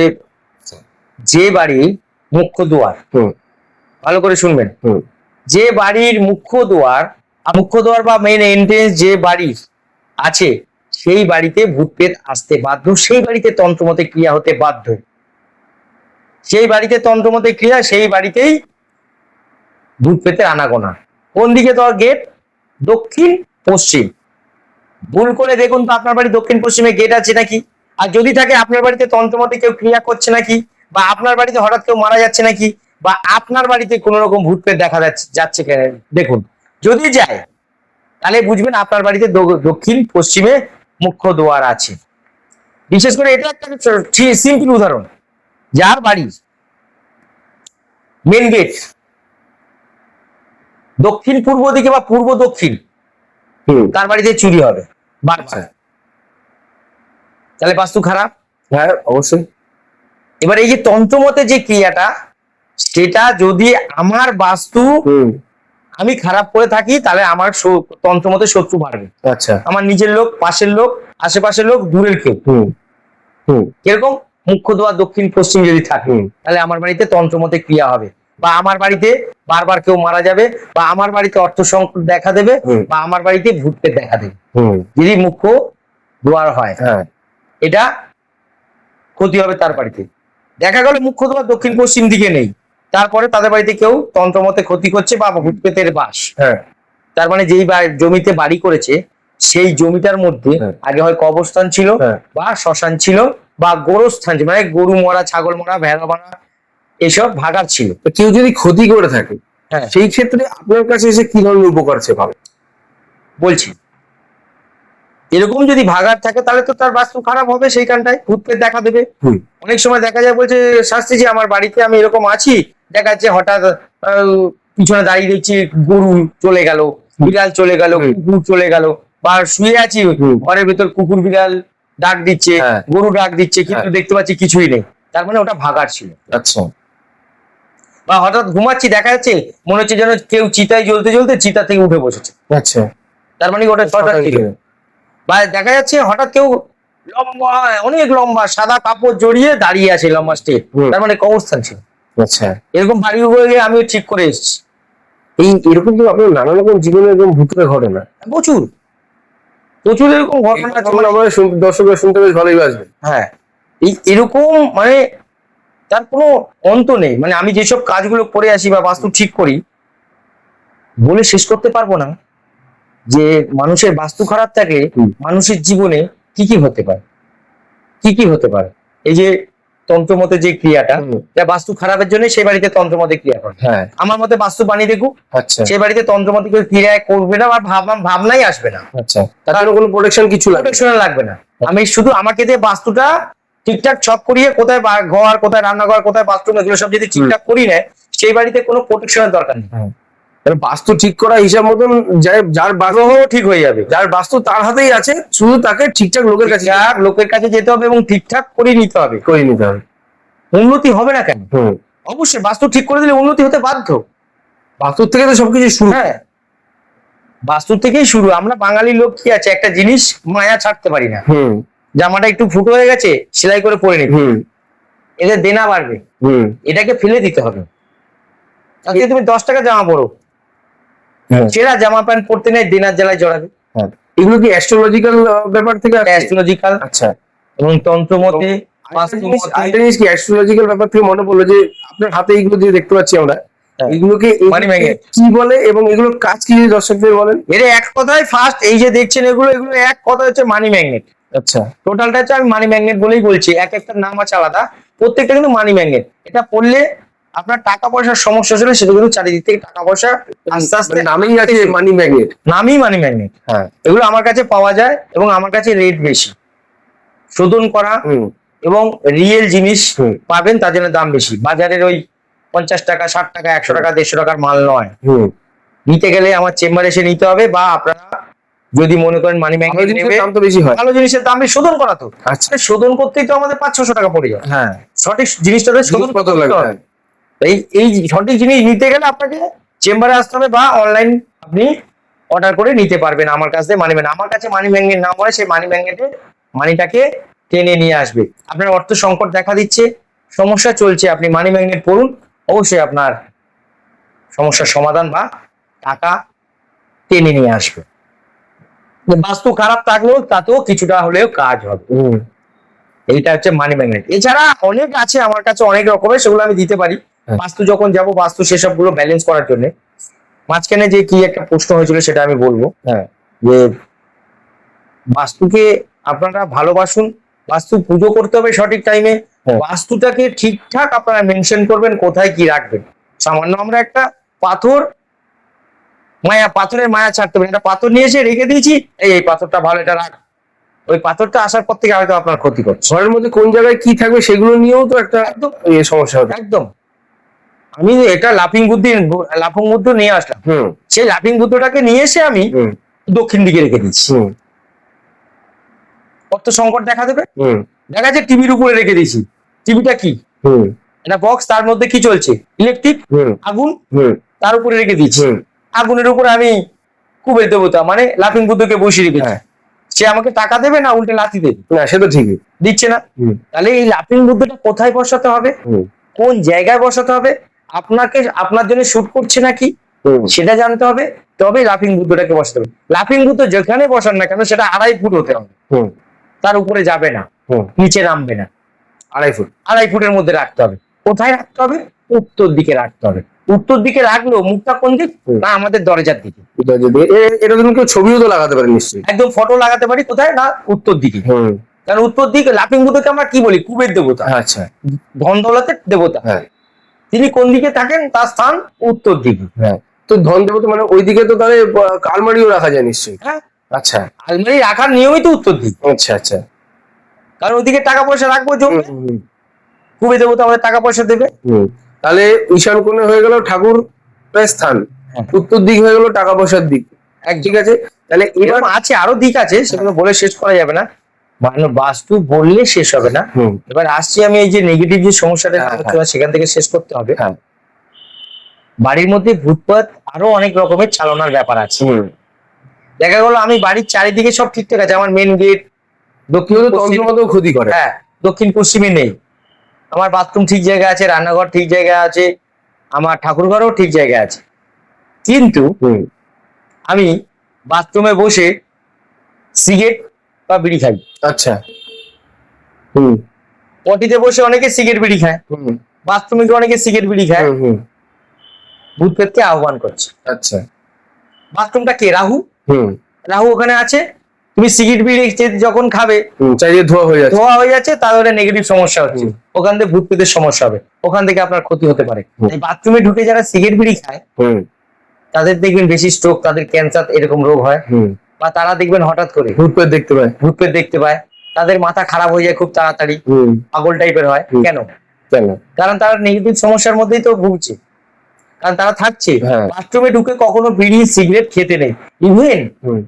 যে বাড়ি মুখ্য দুয়ার, হুম ভালো করে শুনবেন, হুম যে বাড়ির মুখ্য দুয়ার বা মেইন এন্ট্রেন্স যে বাড়ি আছে, সেই বাড়িতে ভূত প্রেত আসতে বাধ্য, সেই বাড়িতে তন্ত্রমতে ক্রিয়া হতে বাধ্য, সেই বাড়িতে তন্ত্রমতে ক্রিয়া, সেই বাড়িতেই ভূত প্রেতের আনাগোনা। কোন দিকে তোর গেট? দক্ষিণ পশ্চিম। ভুল করে দেখুন তো আপনার বাড়ি দক্ষিণ পশ্চিমে গেট আছে নাকি, আর যদি থাকে আপনার বাড়িতে তন্ত্রমতে কেউ ক্রিয়া করছে নাকি, বা আপনার বাড়িতে হঠাৎ কেউ মারা যাচ্ছে নাকি, বা আপনার বাড়িতে কোনো রকম ভূত প্রেত দেখা যাচ্ছে কেন দেখুন। যদি যায় তাহলে বুঝবেন আপনার বাড়িতে দক্ষিণ পশ্চিমে মুখ্য দুয়ার আছে। বিশেষ করে এটা একটা সিম্পল উদাহরণ, যার বাড়ি মেন গেট দক্ষিণ পূর্ব দিকে বা পূর্ব দক্ষিণ, তার বাড়িতে চুরি হবে বারবার। তাহলে বাস্তু খারাপ। হ্যাঁ অবশ্যই। এবার এই যে তন্ত্রমতে যে ক্রিয়াটা, সেটা যদি আমার বাস্তু আমি খারাপ করে থাকি, তাহলে আমার তন্ত্রমতে শত্রু বাড়বে। আচ্ছা। আমার নিজের লোক, পাশের লোক, আশেপাশের লোক, দূরের কেউ। কিরকম? মুখ্য দুয়ার দক্ষিণ পশ্চিম যদি থাকে, তাহলে আমার বাড়িতে তন্ত্রমতে ক্রিয়া হবে, বা আমার বাড়িতে বারবার কেউ মারা যাবে, বা আমার বাড়িতে অর্থ সংকট দেখা দেবে, বা আমার বাড়িতে ভূত প্রেত দেখা দেবে যদি মুখ্য দুয়ার হয়। এটা ক্ষতি হবে তার বাড়িতে। দেখা গেল মুখ্য দুয়ার দক্ষিণ পশ্চিম দিকে নেই, তারপরে তাদের বাড়িতে কেউ তন্ত্রমতে ক্ষতি করছে বা ভূত প্রেতের বাস। তার মানে যেই জমিতে বাড়ি করেছে সেই জমিটার মধ্যে আগে হয় কবরস্থান ছিল, বা শ্মশান ছিল, বা গোরস্থান ছিল, মানে গরু মরা, ছাগল মরা, ভেড়া মরা, এসব ভাগার ছিল। কেউ যদি ক্ষতি করে থাকে, সেই ক্ষেত্রে আপনার কাছে এসে কি ধরনের উপকার সে পাবে? বলছি, এরকম যদি ভাগার থাকে তাহলে তো তার বাস্তু খারাপ হবে, সেইখানটায় ভূত প্রেত দেখা দেবে। অনেক সময় দেখা যায় বলছে শাস্ত্রীজি আমার বাড়িতে আমি এরকম আছি, দেখা যাচ্ছে হঠাৎ পিছনে দাঁড়িয়ে দেখছি গরু চলে গেল, বিড়াল চলে গেল, কুকুর চলে গেল, বা শুয়ে আছি ঘরের ভেতর কুকুর বিড়াল ডাক দিচ্ছে, গরু ডাক দিচ্ছে, কিন্তু দেখতে পাচ্ছি কিছুই নেই, তার মানে ওটা ভাগার ছিল। আচ্ছা। বা হঠাৎ ঘুমাচ্ছি, দেখা যাচ্ছে মনে হচ্ছে যেন কেউ চিতায় জ্বলতে জ্বলতে চিতা থেকে উঠে বসেছে, আচ্ছা, তার মানে ওটা শর্ট ছিল। বা দেখা যাচ্ছে হঠাৎ কেউ লম্বা, অনেক লম্বা সাদা কাপড় জড়িয়ে দাঁড়িয়ে আছে লম্বা স্টেপ, তার মানে কবরস্থান ছিল। আচ্ছা। এরকম বাড়ি উপরে গিয়ে আমিও ঠিক করে এসেছি। এরকম তো আপনার নানা রকম জীবনে এরকম ভূতের ঘটনা প্রচুর প্রচুর এরকম ঘটনা আছে, আমাদের দর্শকরা শুনতে বেশ ভালোই বাসবে। হ্যাঁ, এরকম মানে তার কোনো অন্ত নেই। মানে আমি যেসব কাজগুলো করে আসি বা বাস্তু ঠিক করি, বলে শেষ করতে পারবো না যে মানুষের বাস্তু খারাপ থাকলে মানুষের জীবনে কি কি হতে পারে, কি কি হতে পারে। এই যে তন্ত্রমতে যে ক্রিয়াটা, বাস্তু খারাপের জন্য সেই বাড়িতে তন্ত্রমতে ক্রিয়া করে। আমার মতে বাস্তু বানিয়ে দেখুক, সেই বাড়িতে তন্ত্রমতে কেউ ক্রিয়া করবে না, আর ভাবনাই আসবে না। আচ্ছা, তার কোনো প্রোটেকশন কিছু লাগবে না। আমি শুধু আমাকে দিয়ে বাস্তুটা ঠিকঠাক ছক করিয়ে, কোথায় ঘর, কোথায় রান্নাঘর, কোথায় বাথরুম, এগুলো সব যদি ঠিকঠাক করি নেয়, সেই বাড়িতে কোনো প্রোটেকশনের দরকার নেই। বাস্তু ঠিক করা হিসাব মতন যার বাস্তু ঠিক হয়ে যাবে, যার বাস্তু তার হাতেই আছে, শুধু তাকে ঠিকঠাক লোকের কাছে যেতে হবে এবং ঠিকঠাক করে নিতে হবে। উন্নতি হবে না কেন? অবশ্যই বাস্তু ঠিক করে দিলে উন্নতি হতে বাধ্য। বাস্তুর থেকে তো সবকিছু শুরু। হ্যাঁ, বাস্তু থেকেই শুরু। আমরা বাঙালি লোক কি আছে, একটা জিনিস মায়া ছাড়তে পারি না। জামাটা একটু ফুটো হয়ে গেছে, সেলাই করে পরে নিতে, এদের দেনা বাড়বে, এটাকে ফেলে দিতে হবে। আজকে তুমি 10 টাকা জামা পরো, সেরা জামা প্যান্ট পরতে নেই, দেনার জ্বালায় জড়াবে। এগুলো কি অ্যাস্ট্রোলজিক্যাল ব্যাপার থেকে? অ্যাস্ট্রোলজিক্যাল। আচ্ছা। এবং তন্ত্রমতে, অ্যাস্ট্রোলজিক্যাল ব্যাপার থেকে মনে পড়লো যে আপনার হাতে এইগুলো যে দেখতে পাচ্ছি আমরা, এগুলোকে কি বলে এবং এগুলোর কাজ কি দর্শকদের বলেন? এর এক কথায় ফার্স্ট এই যে দেখছেন এগুলো এক কথা হচ্ছে মানি ম্যাগনেট। আচ্ছা, টোটালটা হচ্ছে আমি মানি ম্যাগনেট বলেই বলছি, এক একটা নাম আছে আলাদা, প্রত্যেকটা কিন্তু মানি ম্যাগনেট। এটা পড়লে আপনার টাকা পয়সার সমস্যা ছিল, সেটা কিন্তু চারিদিক থেকে টাকা পয়সা আস্তে আস্তে নামেই আছে মানি ম্যাগনেট, নামই মানি ম্যাগনেট। হ্যাঁ, এগুলো আমার কাছে পাওয়া যায় এবং আমার কাছে রেট বেশি, শোধন করা এবং রিয়েল জিনিস পাবেন, তার জন্য দাম বেশি। বাজারের ওই 50 টাকা, 60 টাকা, 100 টাকা, 150 টাকার মাল নয়। নিতে গেলে আমার চেম্বারে এসে নিতে হবে, বা আপনারা যদি মনে করেন মানি ম্যাগনেট নেবে, দাম তো বেশি হয়, ভালো জিনিসের দাম বেশি, শোধন করা তো। আচ্ছা, শোধন করতেই তো আমাদের 500-600 টাকা পড়ে যায়। হ্যাঁ, সঠিক জিনিসটাতে শোধন কত লাগে। এই সঠিক জিনিস নিতে গেলে আপনাকে চেম্বারে আসতে হবে, বা অনলাইন আপনি অর্ডার করে নিতে পারবেন আমার কাছে। মানি ম্যাগনেট আমার কাছে মানি ম্যাগনেট নাম হয়, সেই মানি ম্যাগনেটে মানিটাকে টেনে নিয়ে আসবে। আপনার অর্থ সংকট দেখা দিচ্ছে, সমস্যা চলছে, আপনি মানি ম্যাগনেট পড়ুন, অবশ্যই আপনার সমস্যার সমাধান বা টাকা টেনে নিয়ে আসবে। বাস্তু খারাপ থাকলেও তাতেও কিছুটা হলেও কাজ হবে। এইটা হচ্ছে মানি ম্যাগনেট। এছাড়া অনেক আছে আমার কাছে, অনেক রকমের, সেগুলো আমি দিতে পারি। হ্যাঁ। বাস্তু যখন যাব, বাস্তু সেসব গুলো ব্যালেন্স করার জন্য। মাঝখানে যে কি একটা প্রশ্ন হয়েছিল সেটা আমি বলবো, হ্যাঁ যে বাস্তুকে আপনারা ভালোবাসুন, বাস্তু পুজো করতে হবে সঠিক টাইমে, হ্যাঁ। বাস্তুটাকে ঠিকঠাক আপনারা মেনশন করবেন কোথায় কি রাখবেন। সামান্য আমরা একটা পাথরের মায়া ছাড়তে হবে, একটা পাথর নিয়ে এসে রেখে দিয়েছি, এই পাথরটা ভালো, এটা রাখ, ওই পাথরটা আসার পর থেকে হয়তো আপনার ক্ষতি করছে। ঘরের মধ্যে কোন জায়গায় কি থাকবে সেগুলো নিয়েও তো একটা একদম সমস্যা হবে। একদম। আমি এটা লাফিং বুদ্ধ নিয়ে আসলাম, সেই লাফিং বুদ্ধটাকে নিয়ে এসে আমি দক্ষিণ দিকে রেখে দিচ্ছি, কত সংকট দেখা দেবে। দেখা যাচ্ছে টিভির উপরে রেখে দিয়েছি, টিভিটা কি একটা বক্স, তার মধ্যে কি চলছে, ইলেকট্রিক আগুন, তার উপরে রেখে দিচ্ছি। আগুনের উপরে আমি কুবের দেবতা মানে লাফিং বুদ্ধকে বসিয়ে রেখেছি, সে আমাকে টাকা দেবে না উল্টে লাথি দেবে? না, সে তো ঠিকই দিচ্ছে না। তাহলে এই লাফিং বুদ্ধটা কোথায় বসাতে হবে, কোন জায়গায় বসাতে হবে, আপনার জন্য শুট করছে নাকি সেটা জানতে হবে, তবে লাফিং বুদ্ধটাকে বসাতে হবে। লাফিং বুদ্ধ যেখানে বসান না কেন সেটা 2.5 ফুট হতে হবে, তার উপরে যাবে না, নিচে নামবে না। 2.5 ফুটের মধ্যে রাখতে হবে। কোথায় রাখতে হবে? উত্তর দিকে রাখতে হবে। উত্তর দিকে রাখলেও মুখটা কোন দিক? না, আমাদের দরজার দিকে। এটা তুমি কেউ ছবিও তো লাগাতে পারে নিশ্চয়ই। একদম ফটো লাগাতে পারি। কোথায়? না, উত্তর দিকে। কারণ উত্তর দিকে লাফিং বুদ্ধকে আমরা কি বলি? কুবের দেবতা, আচ্ছা, ধন দৌলতের দেবতা। তিনি কোন দিকে থাকেন? তার স্থান উত্তর দিকে। তো ধন দেবতা মানে ওইদিকে তো তাহলে আলমারিও রাখা যায় নিশ্চয়ই। হ্যাঁ, আচ্ছা, আলমারি রাখার নিয়মই তো উত্তর দিক। আচ্ছা আচ্ছা। কারণ ওইদিকে টাকা পয়সা রাখবো, জমবে, কুবের দেবতা আমাদের টাকা পয়সা দেবে। তাহলে ঈশান কোণে হয়ে গেল ঠাকুর স্থান, উত্তর দিক হয়ে গেল টাকা পয়সার দিক। ঠিক আছে, তাহলে এরকম আছে, আরো দিক আছে, সেগুলো বলে শেষ করা যাবে না, মানে বাস্তু বললে শেষ হবে না। এবার আসছি আমি এই যে নেগেটিভ যে সমস্যাটা সেখান থেকে শেষ করতে হবে। বাড়ির মধ্যে ভূতপাত আরো অনেক রকমের চালনার ব্যাপার আছে। দেখা গেল আমি বাড়ির চারিদিকে সব ঠিকঠাক আছে, আমার মেন গেট দক্ষিণ ক্ষতি করে, হ্যাঁ, দক্ষিণ পশ্চিমে নেই, আমার বাথরুম ঠিক জায়গায় আছে, রান্নাঘর ঠিক জায়গায় আছে, আমার ঠাকুর ঘরও ঠিক জায়গায় আছে, কিন্তু আমি বাথরুমে বসে সিগারেট বা বিড়ি খাই। আচ্ছা, পটিতে বসে অনেকে সিগারেট বিড়ি খায়, বাথরুমে গিয়ে অনেকে সিগারেট বিড়ি খায়, ভূত প্রেতকে আহ্বান করছে। আচ্ছা, বাথরুমটা কে? রাহু। রাহু ওখানে আছে, তুমি সিগারেট বিড়ি যখন খাবে চারিদিকে ধোয়া হয়ে যাচ্ছে, তাহলে নেগেটিভ সমস্যা হচ্ছে, ওখান থেকে ভূত প্রেতের সমস্যা হবে, ওখান থেকে আপনার ক্ষতি হতে পারে। এই বাথরুমে ঢুকে যারা সিগারেট বিড়ি খায় তাদের দেখবেন বেশি স্ট্রোক, তাদের ক্যান্সার এরকম রোগ হয়, বা তারা দেখবেন হঠাৎ করে ভূত প্রেত দেখতে পায়, তাদের মাথা খারাপ হয়ে যায় খুব তাড়াতাড়ি, পাগল টাইপের হয়। কেন? কারণ তারা নেগেটিভ সমস্যার মধ্যেই তো ভুগছে, কারণ তারা থাকছে। বাথরুমে ঢুকে কখনো বিড়ি সিগারেট খেতে নেই, ইভেন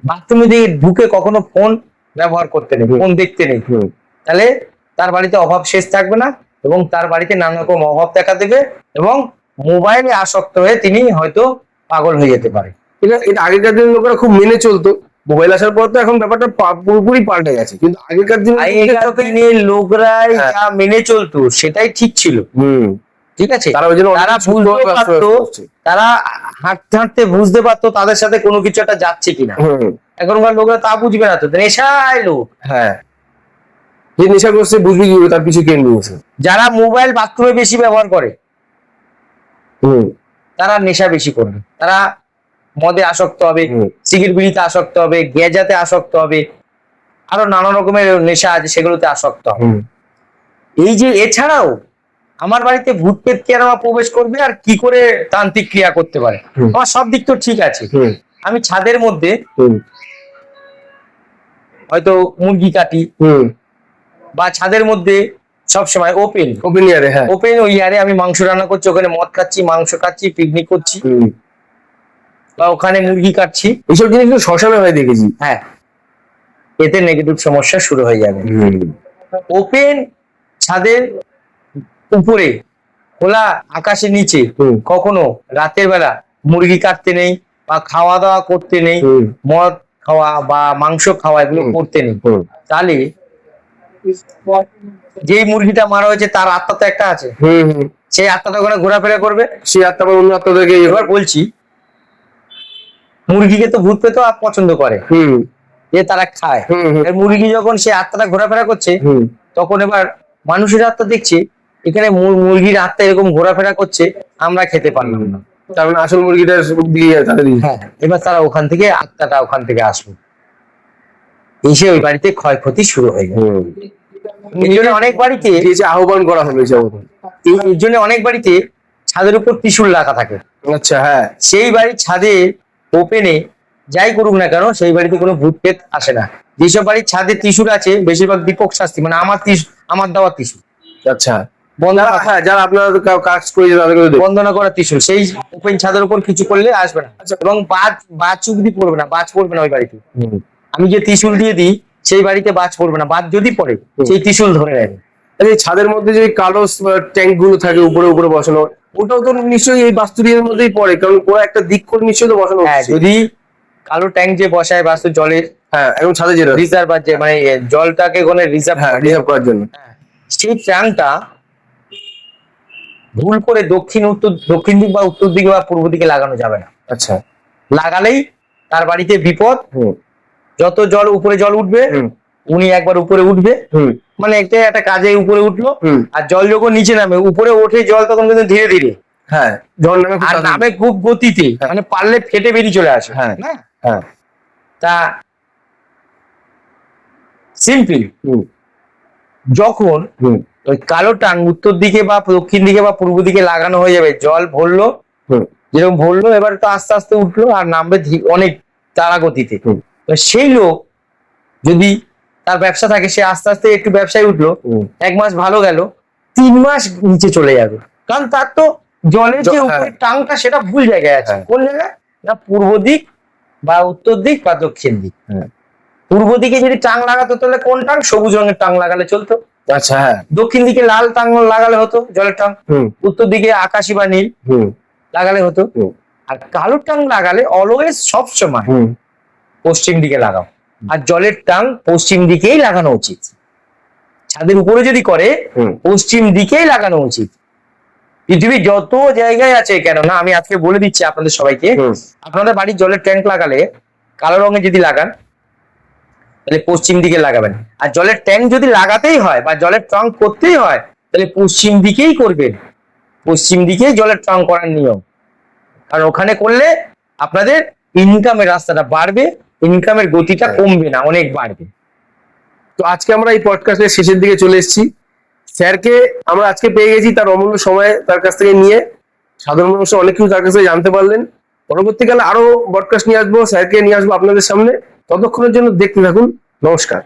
বাথরুমে ঢুকে কখনো ফোন ব্যবহার করতে নেই, ফোন দেখতে নেই। তাহলে তার বাড়িতে অভাব শেষ থাকবে না, এবং তার বাড়িতে নানা রকম অভাব দেখা দেবে, এবং মোবাইলে আসক্ত হয়ে তিনি হয়তো পাগল হয়ে যেতে পারে। এটা আগেকার দিনের লোকেরা খুব মেনে চলতো, মোবাইল আসার পর তো এখন ব্যাপারটা পুরোপুরি পাল্টে গেছে, কিন্তু আগেকার দিনের লোকরাই যা মেনে চলতো সেটাই ঠিক ছিল। ঠিক আছে, তারা বুঝতে পারতো, তারা হাঁটতে হাঁটতে বুঝতে পারতো তাদের সাথে কোনো কিছু একটা যাচ্ছে কিনা। এখনকার লোকরা তা বুঝবে না তো, নেশায় লোক। যে নেশা করছে বুঝবি কি তার পিছু কে নিয়েছে। যারা মোবাইল বাথরুমে বেশি ব্যবহার করে তারা নেশা বেশি করবে, তারা মদে আসক্ত হবে, সিগারেট বিড়িতে আসক্ত হবে, গ্যাজাতে আসক্ত হবে, আরো নানা রকমের নেশা আছে সেগুলোতে আসক্ত হবে। এই যে এছাড়াও আমার বাড়িতে ভূত প্রেত কে আমার প্রবেশ করবে আর কি করে তান্ত্রিক ক্রিয়া করতে পারে, আমার সব দিক তো ঠিক আছে। আমি ছাদের মধ্যে হয়তো মুরগি কাটি, বা ছাদের মধ্যে সবসময় ওপেন ওই ইয়ারে আমি মাংস রান্না করছি, ওখানে মদ খাচ্ছি, মাংস খাচ্ছি, পিকনিক করছি, বা ওখানে মুরগি কাটছি, এইসব জিনিস কিন্তু শ্মশানে হয় দেখেছি। হ্যাঁ, এতে নেগেটিভ সমস্যা শুরু হয়ে যাবে। ওপেন ছাদের উপরে, খোলা আকাশের নিচে কখনো রাতের বেলা মুরগি কাটতে নেই, বা খাওয়া দাওয়া করতে নেই, মদ খাওয়া বা মাংস খাওয়া এগুলো করতে নেই। তাহলে যে মুরগিটা মারা হয়েছে তার আত্মা তো একটা আছে, সেই আত্মাটা ওখানে ঘোরাফেরা করবে, সেই আত্মা অন্য আত্মাদেরকে। এবার বলছি, মুরগিকে তো ভূত পেতো পছন্দ করে, যে তারা খায়। এবার মুরগি যখন সে আত্মাটা ঘোরাফেরা করছে, তখন এবার মানুষের আত্মা দেখছে এখানে মুরগির আত্মা এরকম ঘোরাফেরা করছে, আমরা খেতে পারলাম না। তার মানে আসল মুরগিটা দিয়ে তাদের হ্যাঁ, এবার তারা ওখান থেকে আত্মাটা ওখান থেকে আসবে, এসে ওই বাড়িতে ক্ষয়ক্ষতি শুরু হয়ে গেল। এই জন্য অনেক বাড়িতে আহ্বান করা হলো এই জন্য অনেক বাড়িতে ছাদের উপর ত্রিশূল রাখা থাকে। আচ্ছা, হ্যাঁ, সেই বাড়ির ছাদে ওপেনে যাই করুক না কেন, সেই বাড়িতে কোনো ভূত প্রেত আসে না। যেসব বাড়ির ছাদে ত্রিশূল আছে বেশিরভাগ দীপক শাস্তি, মানে আমার দেওয়া ত্রিশূল, আচ্ছা, হ্যাঁ, যারা আপনার কাজ করে বন্দনা করা ত্রিশূল, সেই ওপেন ছাদের উপর কিছু করলে আসবে না। এবং বাজ চুগলি পড়বে না, বাজ পড়বে না ওই বাড়িতে। আমি যে ত্রিশূল দিয়ে দিই সেই বাড়িতে বাজ পড়বে না, বাজ যদি পড়ে সেই ত্রিশূল ধরে নেবে। এই ছাদের মধ্যে যে কালো ট্যাঙ্ক গুলো থাকে উপরে উপরে বসানো, ওটাও তো নিশ্চয়ই এই বাস্তুরিয়ার মধ্যেই পড়ে, কারণ ওরা একটা দিক করে নিশ্চয়ই তো বসানো। হ্যাঁ, যদি কালো ট্যাঙ্ক যে বসায় বাস্তু জলের, হ্যাঁ, একদম ছাদে যেটা রিজার্ভ আছে, মানে জলটাকে ওখানে রিজার্ভ করার জন্য, সেই ট্যাঙ্কটা ভুল করে দক্ষিণ দিক বা উত্তর দিকে বা পূর্ব দিকে লাগানো যাবে না। আচ্ছা, লাগালেই তার বাড়িতে বিপদ। যত জল উপরে জল উঠবে, উনি একবার উপরে উঠবে, মানে একটা কাজে উপরে উঠলো, আর জল যখন নিচে নামে, উপরে ওঠে জল তখন কিন্তু ধীরে ধীরে, হ্যাঁ, জল নামে খুব গতিতে, মানে পারলে ফেটে বেরিয়ে চলে আসে। হ্যাঁ, হ্যাঁ, তা সিম্পল, যখন ওই কালো টাং উত্তর দিকে বা দক্ষিণ দিকে বা পূর্ব দিকে লাগানো হয়ে যাবে, জল ভরলো, যেরকম ভরলো, এবার তো আস্তে আস্তে উঠলো আর নামবে অনেক তাড়া গতিতে। সেই লোক যদি তার ব্যবসা থাকে, সে আস্তে আস্তে একটু ব্যবসায় উঠলো, 1 মাস ভালো গেল, 3 মাস নিচে চলে যাবে, কারণ তার তো জলের যে উপরে টাংটা সেটা ভুল জায়গায় আছে। কোন জায়গায় না, পূর্ব দিক বা উত্তর দিক বা দক্ষিণ দিক। পূর্ব দিকে যদি টাং লাগাতো তাহলে কোন টাং, সবুজ রঙের টাং লাগালে চলতো। আচ্ছা, হ্যাঁ, দক্ষিণ দিকে লাল টাং লাগালে হতো জলের টাং, উত্তর দিকে আকাশি বা নীল লাগালে হতো। আর কালো টাং লাগালে অলওয়েজ সব সময় পশ্চিম দিকে লাগাও, আর জলের টাং পশ্চিম দিকেই লাগানো উচিত। ছাদের উপরে যদি করে পশ্চিম দিকেই লাগানো উচিত। পৃথিবীর যত জায়গায় আছে কেন না, আমি আজকে বলে দিচ্ছি আপনাদের সবাইকে, আপনাদের বাড়ির জলের ট্যাঙ্ক লাগালে কালো রঙে যদি লাগান তাহলে পশ্চিম দিকে লাগাবেন। আর জলের ট্যাঙ্ক যদি লাগাতেই হয় বা জলের ট্যাঙ্ক করতেই হয় তাহলে পশ্চিম দিকেই করবেন, পশ্চিম দিকেই জলের ট্যাঙ্ক করার নিয়ম। কারণ ওখানে করলে আপনাদের ইনকামের রাস্তাটা বাড়বে, ইনকামের গতিটা কমবে না, অনেক বাড়বে। তো আজকে আমরা এই পডকাস্টের শেষের দিকে চলে এসেছি। স্যারকে আমরা আজকে পেয়ে গেছি, তার অমূল্য সময় তার কাছ থেকে নিয়ে সাধারণ মানুষ অনেক কিছু তার কাছ থেকে জানতে পারলেন। পরবর্তীকালে আরো পডকাস্ট নিয়ে আসবো, স্যারকে নিয়ে আসবো আপনাদের সামনে। ততক্ষণের জন্য দেখতে থাকুন। নমস্কার।